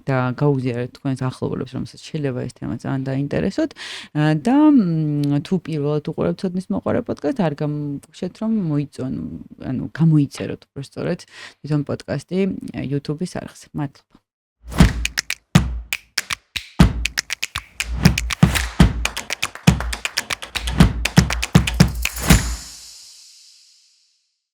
და გაუზიარეთ თქვენს ახლობლებს, რომელსაც შეიძლება ეს თემა ძალიან დაინტერესოთ და თუ პირველად უყურებთ ცოდნის მოყარე პოდკასტს, არ გამოგშეთ რომ გამოიწეროთ უბრალოდ თვითონ პოდკასტი YouTube-ის არხზე. მადლობა.